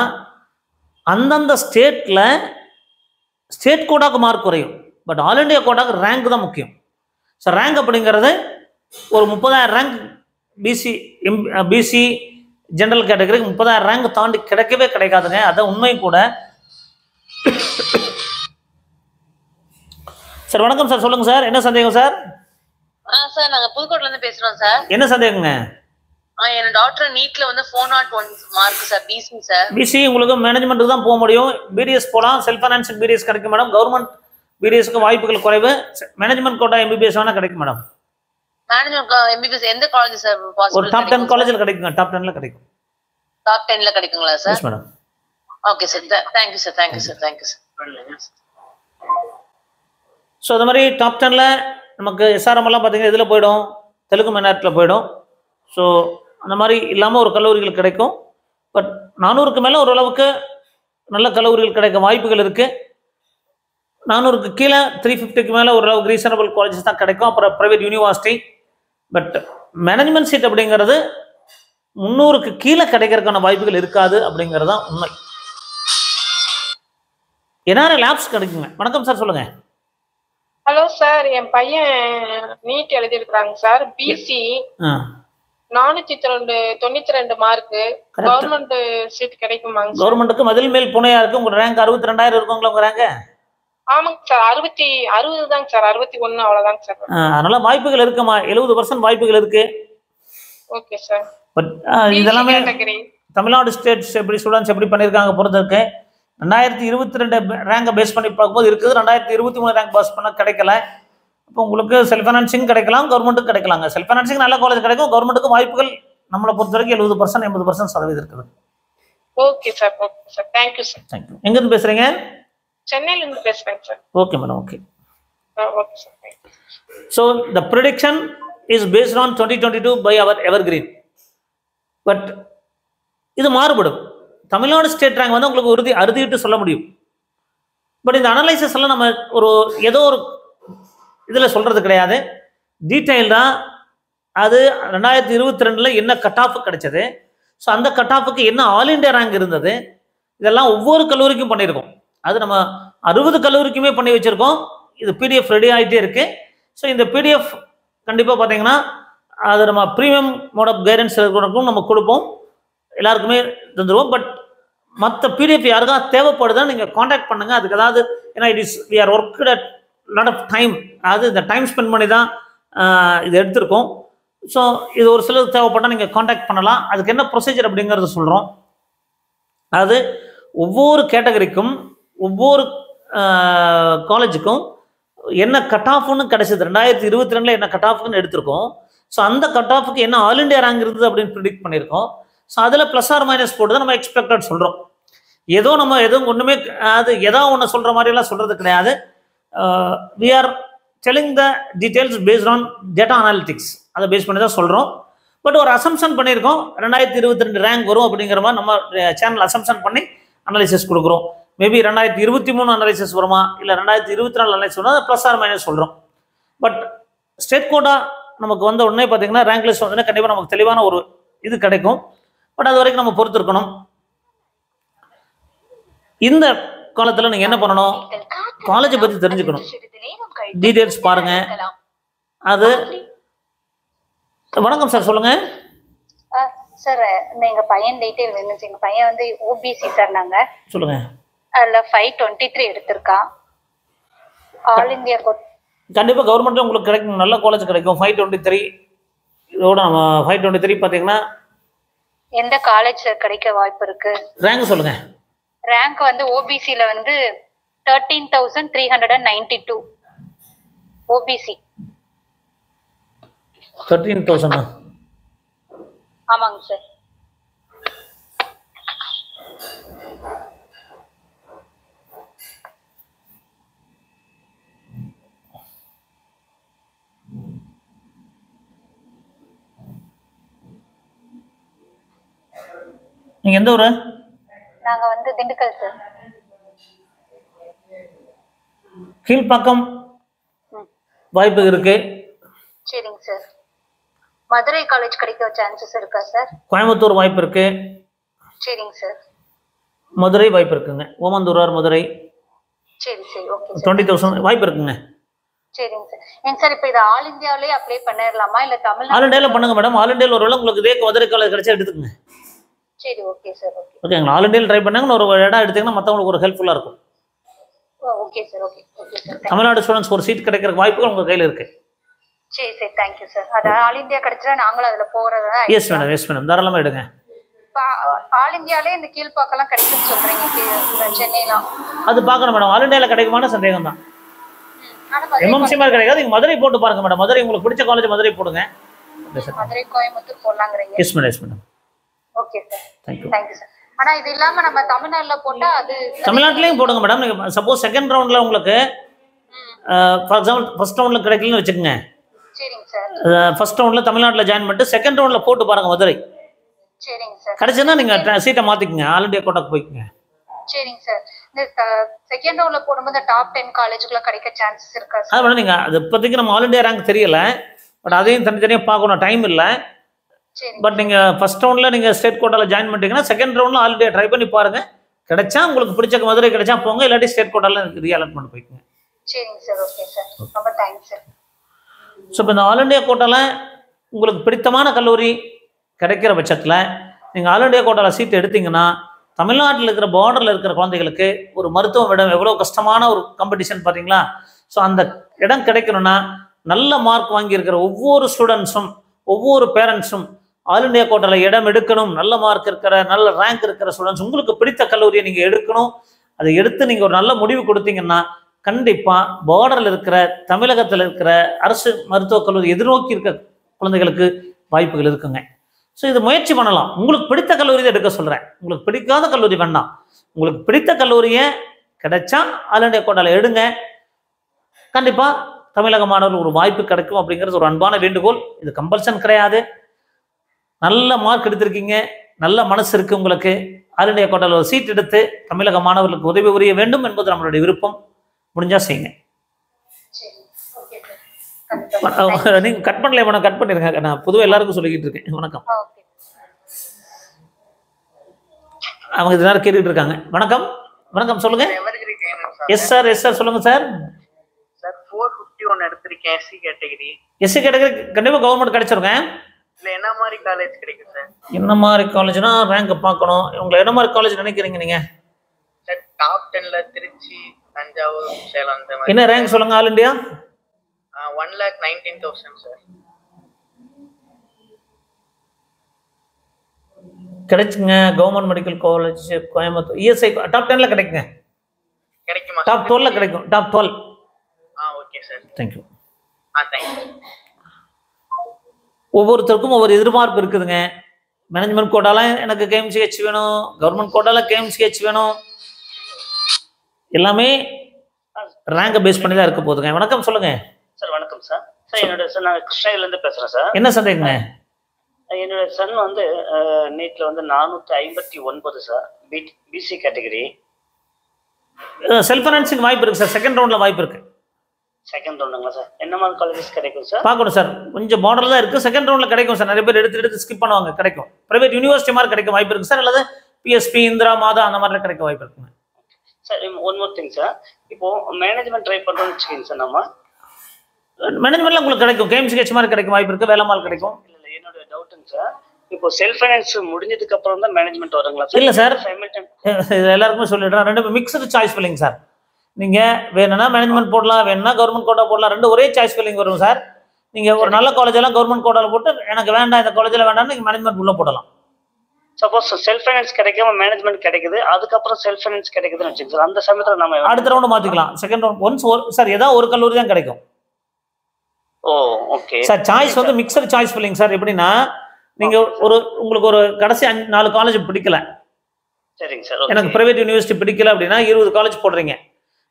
அந்தந்த ஸ்டேட்டில் ஸ்டேட் கோட்டாக்கு மார்க் குறையும். பட் ஆல் இண்டியா கோட்டாக்கு ரேங்க் தான் முக்கியம் சார். ரேங்க் அப்படிங்கிறது ஒரு 30,000 ரேங்க் பிசி ஜென்ரல் கேட்டகரிக்கு 30,000 ரேங்க் தாண்டி கிடைக்கவே கிடைக்காதுங்க. அதான் உண்மையும் கூட. சார் வணக்கம் சார். சொல்லுங்க சார், என்ன சந்தேகம் சார்? சார் நாங்க புதுக்கோட்டையில இருந்து பேசுறோம் சார். என்ன சந்தேகங்க? என் டாக்டர் நீட்ல வந்து 401 mark sir. BC sir. BC உங்களுக்கு மேனேஜ்மெண்ட்டுக்கு தான் போக முடியும். பிடிஎஸ் போகலாம். செல்ஃப் ஃபைனான்சிங் பிடிஎஸ் கிடைக்கும் மேடம். கவர்மெண்ட் பிடிஎஸ்க்கு வாய்ப்புகள் குறைவு. மேனேஜ்மெண்ட் கோட்டா எம்பிபிஎஸ் வேணா கிடைக்கும் மேடம். மேனேஜ்மெண்ட் எம்பிபிஎஸ் எந்த காலேஜ் சார் பாசிபிள்? ஒரு டாப் 10 காலேஜில் கிடைக்குங்க. டாப் 10ல கிடைக்கும். டாப் 10ல கிடைக்குங்களா sir? Yes madam. Okay sir. Thank you sir. Thank you sir. Thank you sir. So அந்த மாதிரி டாப் 10ல நமக்கு எஸ்ஆர்எம் எல்லாம் பார்த்தீங்கன்னா இதில் போயிடும், தெலுங்கு மைனாரிட்டியில் போயிடும். ஸோ அந்த மாதிரி இல்லாமல் ஒரு கல்லூரிகள் கிடைக்கும். பட் 400க்கு மேலே ஓரளவுக்கு நல்ல கல்லூரிகள் கிடைக்க வாய்ப்புகள் இருக்குது. 400க்கு கீழே 350க்கு மேலே ஓரளவுக்கு ரீசனபிள் காலேஜஸ் தான் கிடைக்கும். அப்புறம் private university. But management seat அப்படிங்கிறது 300க்கு கீழே கிடைக்கிறதுக்கான வாய்ப்புகள் இருக்காது அப்படிங்கிறது தான் உண்மை. என்ஆர்ஐ லேப்ஸ் கிடைக்குங்க. வணக்கம் சார், சொல்லுங்க. ஹலோ சார், என் பையன் நீட் எழுதிருக்காங்க sir. BC 492 mark. Government seat கிடைக்குமாங்க? கவர்மெண்ட்டுக்கு மதில் மேல் புனையா இருக்கு. உங்க ரேங்க் 62,000 இருக்குங்களா உங்க ரேங்க்? ஆமாங்க சார். 60 தாங்க சார். 61 அவ்வளவுதாங்க சார். அதனால வாய்ப்புகள் இருக்குமா? 70% வாய்ப்புகள் இருக்கு. Okay sir. பட் இதெல்லாமே தமிழ்நாடு ஸ்டேட்ஸ் எப்படி ஸ்டூடெண்ட்ஸ் எப்படி பண்ணியிருக்காங்க பொறுத்த இருக்கு. 2022 ரேங்கை பேஸ் பண்ணி பார்க்கும்போது இருக்குது. 2023 ரேங்க் பாஸ் பண்ண கிடைக்கல. இப்போ உங்களுக்கு செல்ஃப் ஃபைனான்சிங் கிடைக்கலாம், கவர்மெண்ட்டுக்கு கிடைக்கலாங்க. செல்ஃப் ஃபைனான்சிங் நல்ல காலேஜ் கிடைக்கும். கவர்மெண்ட்டுக்கு வாய்ப்புகள் நம்மளை பொறுத்த வரைக்கும் 70% 80% சதவீதம் இருக்குது. Okay sir. Okay sir. Thank you sir. Thank you. எங்கேருந்து பேசுறீங்க? சென்னையில இருந்து பேசுறேங்க sir. Okay madam. Okay. Okay sir. So the prediction is based on 2022 by our Evergreen. But இது மாறுபடும். தமிழ்நாடு ஸ்டேட் ரேங்க் வந்து உங்களுக்கு அறுதிட்டு சொல்ல முடியும். பட் இந்த அனலைசிஸ் எல்லாம் நம்ம ஏதோ ஒரு இதில் சொல்கிறது கிடையாது. டீட்டெயில்டாக அது 2022 என்ன கட் ஆஃப் கிடைச்சது, ஸோ அந்த கட் ஆஃபுக்கு என்ன ஆல் இண்டியா ரேங்க் இருந்தது, இதெல்லாம் ஒவ்வொரு கல்லூரிக்கும் பண்ணியிருக்கோம். அது நம்ம 60 கல்லூரிக்குமே பண்ணி வச்சுருக்கோம். இது பிடிஎஃப் ரெடி ஆகிட்டே இருக்குது. ஸோ இந்த பிடிஎஃப் கண்டிப்பாக பார்த்தீங்கன்னா அது நம்ம ப்ரீமியம் மோட் ஆஃப் கைடன்ஸ் இருக்கிறவங்களுக்கும் நம்ம கொடுப்போம், எல்லாருக்குமே தந்துடுவோம். பட் மற்ற பிடிஎஃப் யாருக்கா தேவைப்படுதுன்னு நீங்கள் காண்டாக்ட் பண்ணுங்கள். அதுக்கு ஏதாவது ஏன்னா it is we are work at lot of time. அதாவது இந்த டைம் ஸ்பெண்ட் பண்ணி தான் இது எடுத்திருக்கோம். ஸோ இது ஒரு சிலர் தேவைப்பட்டால் நீங்கள் காண்டாக்ட் பண்ணலாம். அதுக்கு என்ன ப்ரொசீஜர் அப்படிங்கிறத சொல்கிறோம். அது ஒவ்வொரு கேட்டகரிக்கும் ஒவ்வொரு காலேஜுக்கும் என்ன கட் ஆஃப்னு கிடைச்சது 2022 என்ன கட் ஆஃப்னு எடுத்திருக்கோம். ஸோ அந்த கட் ஆஃபுக்கு என்ன ஆல் இண்டியா ரேங்க் இருந்தது அப்படின்னு ப்ரிடிக்ட் பண்ணியிருக்கோம். ஸோ அதில் ப்ளஸ் ஆர் மைனஸ் போட்டு தான் நம்ம எக்ஸ்பெக்டட் சொல்கிறோம். ஏதோ நம்ம எதுவும் ஒன்றுமே அது ஏதோ ஒன்று சொல்கிற மாதிரிலாம் சொல்கிறது கிடையாது. We are telling the details based on data analytics. அதை பேஸ் பண்ணி தான் சொல்கிறோம். பட் ஒரு அசம்ஷன் பண்ணியிருக்கோம் 2022 ரேங்க் வரும் அப்படிங்கிற மாதிரி நம்ம சேனல் அசம்ஷன் பண்ணி அனாலிசிஸ் கொடுக்குறோம். மேபி 2023 அனாலிசிஸ் வருமா இல்லை 2024 அனாலிசிஸ் வருமா, ப்ளஸ் ஆர் மைனஸ் சொல்கிறோம். பட் ஸ்டேட் கோட்டாக நமக்கு வந்த உடனே பார்த்தீங்கன்னா ரேங்க் லிஸ்ட் வந்தோடனே கண்டிப்பாக நமக்கு தெளிவான ஒரு இது கிடைக்கும். பட் அது வரைக்கும் நம்ம பொறுத்திருக்கணும். இந்த காலத்தில் நீங்கள் என்ன பண்ணணும், காலேஜை பற்றி தெரிஞ்சுக்கணும், டீட்டெயில்ஸ் பாருங்க. அது வணக்கம் சார், சொல்லுங்க சார். எங்க பையன் டீட்டெயில் வேணும். எங்க பையன் வந்து ஓபிசி சார். நாங்க சொல்லுங்க. அதுல 523 எடுத்திருக்கான். ஆல் இந்தியா கண்டிப்பாக கவர்மெண்ட்ல உங்களுக்கு கிடைக்கும், நல்ல காலேஜ் கிடைக்கும். 523 இதோட நம்ம 523 பார்த்தீங்கன்னா எந்த காலேஜ் கிடைக்க வாய்ப்பு இருக்கு? ரேங்க் சொல்லுங்க. ரேங்க் வந்து ஓபிசில வந்து 13,392 ஓபிசி. 13,000. ஆமாங்க சார். நீங்க எந்த ஊரு? நாங்க வந்து திண்டுக்கல் சார். கீழ்ப்பாக்கம் வாய்ப்பு இருக்கு. சரிங்க சார். மதுரை காலேஜ் கிடைக்க சான்சஸ் இருக்கா சார்? கோயம்புத்தூர் வாய்ப்பு இருக்கு. சரிங்க சார். மதுரை வாய்ப்பு இருக்குங்க. ஓமந்தூரார் மதுரை. சரி சரி ஓகே சார். 20,000 வாய்ப்பு இருக்குங்க. சரிங்க சார். ஏங்க சார் இப்போ இது ஆல் இந்தியாவிலே அப்ளை பண்ணிடலாமா இல்லை தமிழ்நாடு? ஆல் இந்தியாவில் பண்ணுங்க மேடம். ஆல் இந்தியாவில் ஒருவேளை உங்களுக்கு இதே மதுரை காலேஜ் கிடைச்சா எடுத்துக்கங்க. சரி ஓகே சார். ஓகே ஓகேங்களா. ஆல் இந்தியாவில் ட்ரை பண்ணாங்க ஒரு இடம் எடுத்தீங்கன்னா மற்றவங்களுக்கு ஒரு ஹெல்ப்ஃபுல்லாக இருக்கும். Okay sir. Okay okay sir. Tamil Nadu students ஒரு சீட் கிடைக்கிற வாய்ப்புகள் உங்கள் கையில் இருக்கு. சரி சரி தேங்க்யூ சார். அது ஆல் இந்தியா கிடைச்சா நாங்களும் அதில் போகிறதா? எஸ் மேடம், எஸ் மேடம், தாராளமாக எடுங்க. ஆல் இந்தியாவிலே இந்த கீழ்ப்பாக்கெல்லாம் கிடைக்குன்னு சொல்கிறீங்க, சென்னைலாம் அது பார்க்கணும் மேடம். ஆல் இந்தியாவில் கிடைக்குமான சந்தேகம் தான். எம்எம்சி மாதிரி கிடைக்காது. நீங்கள் மதுரை போட்டு பாருங்க மேடம். மதுரை உங்களுக்கு பிடிச்ச காலேஜ் மதுரை போடுங்க. மதுரை கோயம்புத்தூர் போடலாங்கிறீங்க? Yes madam, yes madam. Okay sir. Thank you sir. ஆனா இது இல்லாம நம்ம தமிழ்நாட்டுல போட்டா அது தமிழ்நாட்டிலையும் போடுங்க மேடம். நீங்கள் சப்போஸ் செகண்ட் ரவுண்டில் உங்களுக்கு ஃபார் எக்ஸாம்பிள் ஃபர்ஸ்ட் ரவுண்டில் கிடைக்கலன்னு வச்சுக்கோங்க. சரிங்க சார். ஃபர்ஸ்ட் ரவுண்டில் தமிழ்நாட்டில் ஜாயின் பண்ணிட்டு செகண்ட் ரவுண்டில் போட்டு பாருங்க மதுரை. சரிங்க சார். கிடைச்சதுன்னா நீங்கள் சீட்டை மாற்றிக்கங்க, ஆல் இண்டியா கோட்டாக்கு போய்க்குங்க. சரிங்க சார். இந்த செகண்ட் ரவுண்ட்ல போடும்போது டாப் 10 காலேஜுக்குள்ள கிடைக்க சான்சஸ் இருக்கா சார்? அது மேடம் நீங்கள் அது இப்போதைக்கு நம்ம ஆல் இண்டியா ரேங்க் தெரியல. பட் அதையும் தனித்தனியாக பார்க்கணும், டைம் இல்லை. பட் நீங்கள் ஃபர்ஸ்ட் ரவுண்டில் நீங்கள் ஸ்டேட் கோட்டாவில் ஜாயின் பண்ணிட்டீங்கன்னா செகண்ட் ரவுண்டில் ஆல் இண்டியா ட்ரை பண்ணி பாருங்கள். கிடைச்சா உங்களுக்கு பிடிச்ச மதுரை கிடைச்சா போங்க, இல்லாட்டி ஸ்டேட் கோட்டாவில் ரீஅலாட்மெண்ட் போய்க்குங்க. சரிங்க சார். Okay sir. ரொம்ப தேங்க்ஸ் சார். ஸோ இப்போ இந்த ஆல் இண்டியா கோட்டாவில் உங்களுக்கு பிடித்தமான கல்லூரி கிடைக்கிற பட்சத்தில் நீங்கள் ஆல் இண்டியா கோட்டாவில் சீட் எடுத்தீங்கன்னா தமிழ்நாட்டில் இருக்கிற பார்டரில் இருக்கிற குழந்தைகளுக்கு ஒரு மருத்துவம் இடம் எவ்வளோ கஷ்டமான ஒரு காம்படிஷன் பார்த்தீங்களா. ஸோ அந்த இடம் கிடைக்கணும்னா நல்ல மார்க் வாங்கியிருக்கிற ஒவ்வொரு ஸ்டூடெண்ட்ஸும் ஒவ்வொரு பேரண்ட்ஸும் ஆல் இண்டியா கோட்டாவில் இடம் எடுக்கணும். நல்ல மார்க் இருக்கிற நல்ல ரேங்க் இருக்கிற ஸ்டூடெண்ட்ஸ் உங்களுக்கு பிடித்த கல்லூரியை நீங்கள் எடுக்கணும். அதை எடுத்து நீங்கள் ஒரு நல்ல முடிவு கொடுத்தீங்கன்னா கண்டிப்பாக பார்டரில் இருக்கிற தமிழகத்தில் இருக்கிற அரசு மருத்துவக் கல்லூரி எதிர்நோக்கி இருக்க குழந்தைகளுக்கு வாய்ப்புகள் இருக்குங்க. ஸோ இது முயற்சி பண்ணலாம். உங்களுக்கு பிடித்த கல்லூரி தான் எடுக்க சொல்கிறேன். உங்களுக்கு பிடிக்காத கல்லூரி வேண்டாம். உங்களுக்கு பிடித்த கல்லூரியை கிடைச்சா ஆல் இண்டியா கோட்டாவில் எடுங்க. கண்டிப்பாக தமிழக மாணவர்கள் ஒரு வாய்ப்பு கிடைக்கும் அப்படிங்கிறது ஒரு அன்பான வேண்டுகோள். இது கம்பல்சன் கிடையாது. நல்ல மார்க் எடுத்திருக்கீங்க, நல்ல மனசு இருக்குது உங்களுக்கு. ஆல் இண்டியா கோட்டாவில் ஒரு சீட் எடுத்து தமிழக மாணவர்களுக்கு உதவி புரிய வேண்டும் என்பது நம்மளுடைய விருப்பம். முடிஞ்சா செய்யுங்க. நீங்க கட் பண்ணல மேடம், கட் பண்ணிருங்க. நான் பொதுவாக எல்லாருக்கும் சொல்லிக்கிட்டு இருக்கேன். வணக்கம். அவங்க இது நேரம் கேட்டுட்டு இருக்காங்க. வணக்கம் வணக்கம், சொல்லுங்க. எஸ் சார், எஸ் சார், சொல்லுங்க சார். சார் 451 எடுத்திருக்கேன், எஸ்சி கேட்டகரி. எஸ்சி கேட்டகரி கண்டிப்பாக கவர்மெண்ட் கிடைச்சிருங்க. இல்லை என்ன மாதிரி காலேஜ் கிடைக்கும் சார்? என்ன மாதிரி காலேஜ்னா ரேங்க் பார்க்கணும். உங்களை என்ன மாதிரி காலேஜ் நினைக்கிறீங்க நீங்க? சார் டாப் 10ல திருச்சி, தஞ்சாவூர், சேலம் அந்த மாதிரி. என்ன ரேங்க் சொல்லுங்க? All India 1,19,000 sir. கிடைச்சுங்க. Government medical college Coimbatore ESI top 10ல கிடைக்குங்க. கிடைக்குமா? டாப் 12ல கிடைக்கும். Top 12. Okay sir. Thank you. Thank you. ஒவ்வொருத்தருக்கும் ஒவ்வொரு எதிர்பார்ப்பு இருக்குதுங்க. மேனேஜ்மெண்ட் கோட்டால எனக்கு கேஎம்சிஹெச் வேணும், கவர்மெண்ட் கோட்டால கேஎம்சிஹெச் வேணும். எல்லாமே ரேங்கை பேஸ் பண்ணி தான் இருக்க போகுதுங்க. வணக்கம், சொல்லுங்க சார். வணக்கம் சார். சார் என்னோட சார் நான் கிருஷ்ணகிரிலேருந்து பேசுகிறேன் சார். என்ன சந்தேகங்க? என்னோட சன் வந்து நீட்ல வந்து 459 sir, BC category. Self financing வாய்ப்பு இருக்குது சார், செகண்ட் ரவுண்டில் வாய்ப்பு இருக்குது. செகண்ட் ரவுண்டுங்களா சார்? என்ன மாதிரி காலேஜஸ் கிடைக்கும் சார்? பார்க்கணும் சார், கொஞ்சம் பார்டர் தான் இருக்குது. செகண்ட் ரவுண்டில் கிடைக்கும் சார். நிறைய பேர் எடுத்து ஸ்கிப் பண்ணுவாங்க, கிடைக்கும். ப்ரைவேட் யூனிவர்சிட்டி மாதிரி கிடைக்கும் வாய்ப்பு இருக்குது சார், அல்லது பிஎஸ்பி, இந்திரா, மாதா அந்த மாதிரிலாம் கிடைக்க வாய்ப்பு இருக்குங்க sir. One more thing sir, இப்போ மேனேஜ்மெண்ட் ட்ரை பண்ணுறோம்னு வச்சுக்கோங்க சார். நம்ம மேனேஜ்மெண்ட்ல உங்களுக்கு கிடைக்கும், கேம்ஸ்கேட்ச் மாதிரி கிடைக்கும் வாய்ப்பு இருக்குது, வேலைமால் கிடைக்கும். இல்லை, என்னோட டவுட்டுங்க சார், இப்போ செல்ஃப் ஃபைனான்ஸ் முடிஞ்சதுக்கு அப்புறம் தான் மேனேஜ்மெண்ட் வருங்களா சார்? இல்லை சார், இது எல்லாருக்குமே சொல்லிடுறேன். ரெண்டு மிக்சடு சாய்ஸ் ஃபில்லிங் சார். நீங்கள் வேணும்னா மேனேஜ்மெண்ட் போடலாம், வேணும்னா கவர்மெண்ட் கோட்டா போடலாம், ரெண்டு ஒரே சாய்ஸ் ஃபில்லிங் வரும் சார். நீங்கள் ஒரு நல்ல காலேஜெல்லாம் கவர்மெண்ட் கோட்டாவில் போட்டு எனக்கு வேண்டாம் இந்த காலேஜில் வேண்டாம்னு நீங்கள் மேனேஜ்மெண்ட் உள்ள போடலாம். சப்போஸ் செல்ஃப் ஃபைனான்ஸ் கிடைக்காம மேனேஜ்மெண்ட் கிடைக்குது, அதுக்கப்புறம் செல்ஃப் ஃபைனான்ஸ் கிடைக்குதுன்னு வச்சுக்கோங்க சார். அந்த சமயத்தில் நம்ம அடுத்த ரவுண்டு மாற்றிக்கலாம். செகண்ட் ரவுண்ட் ஒன்ஸ் சார், ஏதாவது ஒரு கல்லூரி தான் கிடைக்கும். ஓ ஓகே சார். சாய்ஸ் வந்து மிக்சடு சாய்ஸ் ஃபில்லிங் சார். எப்படின்னா நீங்கள் உங்களுக்கு ஒரு கடைசி 4 காலேஜ் பிடிக்கல, சரிங்க சார், எனக்கு பிரைவேட் யூனிவர்சிட்டி பிடிக்கல அப்படின்னா 20 காலேஜ் போடுறீங்க,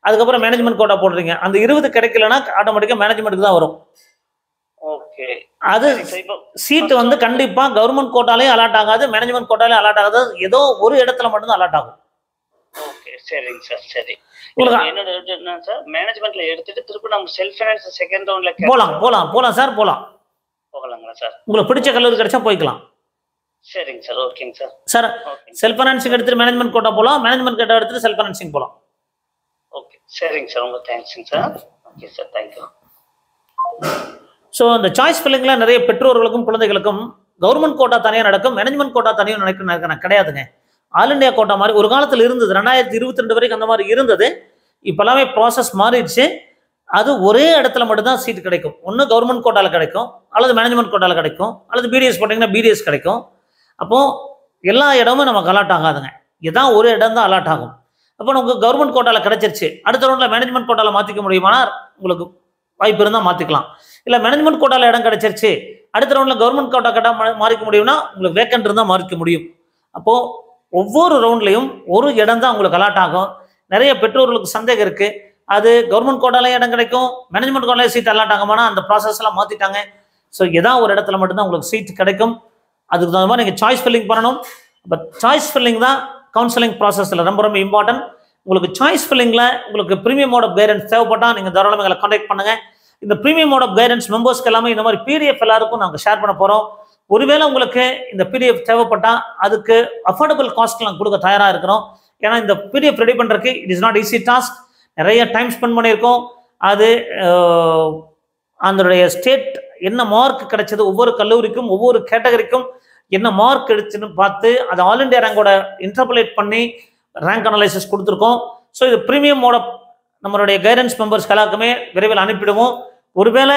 அதுக்கப்புறம் மேனேஜ்மெண்ட் கோட்டா போடுறீங்க. அந்த 20 கிடைக்கலன்னா ஆட்டோமேட்டிக்காக மேனேஜ்மெண்ட்டுக்கு தான் வரும். ஓகே. அது சீட்டு வந்து கண்டிப்பாக கவர்மெண்ட் கோட்டாலையும் அலாட் ஆகாது, மேனேஜ்மெண்ட் கோட்டாலையும் அலாட் ஆகாது, ஏதோ ஒரு இடத்துல மட்டும்தான் அலாட் ஆகும். ஓகே சரிங்க சார். சரி, என்னோட என்ன சார், மேனேஜ்மெண்ட்ல எடுத்துட்டு திருப்பி நம்ம செல்ஃப் ஃபைனான்ஸ் செகண்ட் ரவுண்ட்ல போலாம் சார், போகலாங்களா சார்? உங்களுக்கு பிடிச்ச கல்லூரி கிடைச்சா போய்க்கலாம். சரிங்க சார், ஓகேங்க சார். சார் செல்ஃப் ஃபைனான்சிங் எடுத்துட்டு மேனேஜ்மெண்ட் கோட்டா போகலாம், மேனேஜ்மெண்ட் கோட்டா எடுத்துட்டு செல்ஃப் ஃபைனான்சிங் போகலாம். ஓகே சரிங்க சார், ரொம்ப தேங்க்ஸுங்க sir. Okay sir, thank you. So அந்த சாய்ஸ் ஃபில்லிங்கில் நிறைய பெற்றோர்களுக்கும் குழந்தைகளுக்கும் கவர்மெண்ட் கோட்டா தனியாக நடக்கும், மேனேஜ்மெண்ட் கோட்டா தனியாக நடக்கும் கிடையாதுங்க. ஆல் இண்டியா கோட்டா மாதிரி ஒரு காலத்தில் இருந்தது, 2022 வரைக்கும் அந்த மாதிரி இருந்தது. இப்போல்லாமே ப்ராசஸ் மாறிடுச்சு. அது ஒரே இடத்துல மட்டும்தான் சீட் கிடைக்கும். ஒன்று கவர்மெண்ட் கோட்டாவில் கிடைக்கும், அல்லது மேனேஜ்மெண்ட் கோட்டாவில் கிடைக்கும், அல்லது பிடிஎஸ் போட்டிங்கன்னா பிடிஎஸ் கிடைக்கும். அப்போது எல்லா இடமும் நமக்கு அலாட் ஆகாதுங்க, இதான் ஒரு இடம் தான் அலாட் ஆகும். அப்போ நமக்கு கவர்மெண்ட் கோட்டாவில் கிடைச்சிருச்சு, அடுத்த ரவுண்டில் மேனேஜ்மெண்ட் கோட்டாவில் மாற்றிக்க முடியுமானா உங்களுக்கு வாய்ப்பு இருந்தால் மாற்றிக்கலாம். இல்லை மேனேஜ்மெண்ட் கோட்டாவில் இடம் கிடைச்சிருச்சு, அடுத்த ரவுண்டில் கவர்மெண்ட் கோட்டா மாறிக்க முடியும்னா உங்களுக்கு வேக்கண்ட் இருந்தால் மாறிக்க முடியும். அப்போது ஒவ்வொரு ரவுண்ட்லையும் ஒரு இடம் தான் உங்களுக்கு அலாட் ஆகும். நிறைய பெற்றோர்களுக்கு சந்தேகம் இருக்குது, அது கவர்மெண்ட் கோட்டாலையும் இடம் கிடைக்கும், மேனேஜ்மெண்ட் கோட்டாலையும் சீட் அலாட் ஆகுமானா அந்த ப்ராசஸ்லாம் மாற்றிட்டாங்க. ஸோ ஏதாவது ஒரு இடத்துல மட்டும்தான் உங்களுக்கு சீட் கிடைக்கும். அதுக்கு தகுந்த மாதிரி நீங்கள் சாய்ஸ் ஃபில்லிங் பண்ணணும். பட் சாய்ஸ் ஃபில்லிங் தான் கவுன்சிலிங் ப்ராசஸில் ரொம்ப ரொம்ப இம்பார்ட்டன்ட். உங்களுக்கு சாய்ஸ் ஃபில்லிங்கில் உங்களுக்கு ப்ரீமியம் மோட் ஆஃப் கைடன்ஸ் தேவைப்பட்டால் நீங்கள் தாராளமாக எங்களை கான்டாக்ட் பண்ணுங்கள். இந்த ப்ரீமியம் மோட் ஆஃப் கைடன்ஸ் மெம்பர்ஸ்க்கு எல்லாமே இந்த மாதிரி பிடிஎஃப் எல்லாருக்கும் நாங்கள் ஷேர் பண்ண போகிறோம். ஒருவேளை உங்களுக்கு இந்த பிடிஎஃப் தேவைப்பட்டால் அதுக்கு அஃபோர்டபுள் காஸ்ட் நாங்கள் கொடுக்க தயாராக இருக்கிறோம். ஏன்னா இந்த பிடிஎஃப் ரெடி பண்ணுறதுக்கு it is not easy task. நிறைய டைம் ஸ்பெண்ட் பண்ணியிருக்கோம். அது அதனுடைய ஸ்டேட் என்ன மார்க் கிடைச்சது, ஒவ்வொரு கல்லூரிக்கும் ஒவ்வொரு கேட்டகரிக்கும் என்ன மார்க் கிடைச்சுன்னு பார்த்து அதை ஆல் இண்டியா ரேங்கோட இன்டர்புலேட் பண்ணி ரேங்க் அனலைசிஸ் கொடுத்துருக்கோம். ஸோ இது ப்ரீமியம் மோட நம்மளுடைய கைடன்ஸ் மெம்பர்ஸ்க்கு எல்லாருக்குமே விரைவில் அனுப்பிடுவோம். ஒருவேளை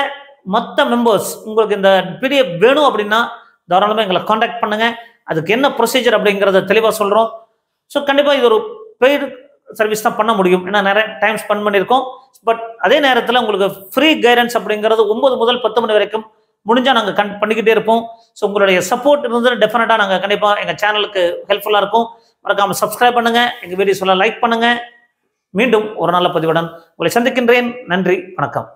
மற்ற மெம்பர்ஸ் உங்களுக்கு இந்த பிடிஎஃப் வேணும் அப்படின்னா தாராளமாக எங்களை காண்டாக்ட் பண்ணுங்கள். அதுக்கு என்ன ப்ரொசீஜர் அப்படிங்கிறத தெளிவாக சொல்கிறோம். ஸோ கண்டிப்பாக இது ஒரு பெய்டு சர்வீஸ் தான் பண்ண முடியும், ஏன்னா நிறைய டைம் ஸ்பெண்ட் பண்ணியிருக்கோம். பட் அதே நேரத்தில் உங்களுக்கு ஃப்ரீ கைடன்ஸ் அப்படிங்கிறது 9 முதல் 10 மணி வரைக்கும் முடிஞ்சால் நாங்கள் பண்ணிக்கிட்டே இருப்போம். ஸோ உங்களுடைய சப்போர்ட் இருந்தது டெஃபினட்டாக நாங்கள் கண்டிப்பாக எங்கள் சேனலுக்கு ஹெல்ப்ஃபுல்லாக இருக்கும். மறக்காமல் சப்ஸ்கிரைப் பண்ணுங்கள், எங்கள் வீடியோஸ் எல்லாம் லைக் பண்ணுங்கள். மீண்டும் ஒரு நல்ல பதிவுடன் உங்களை சந்திக்கின்றேன். நன்றி, வணக்கம்.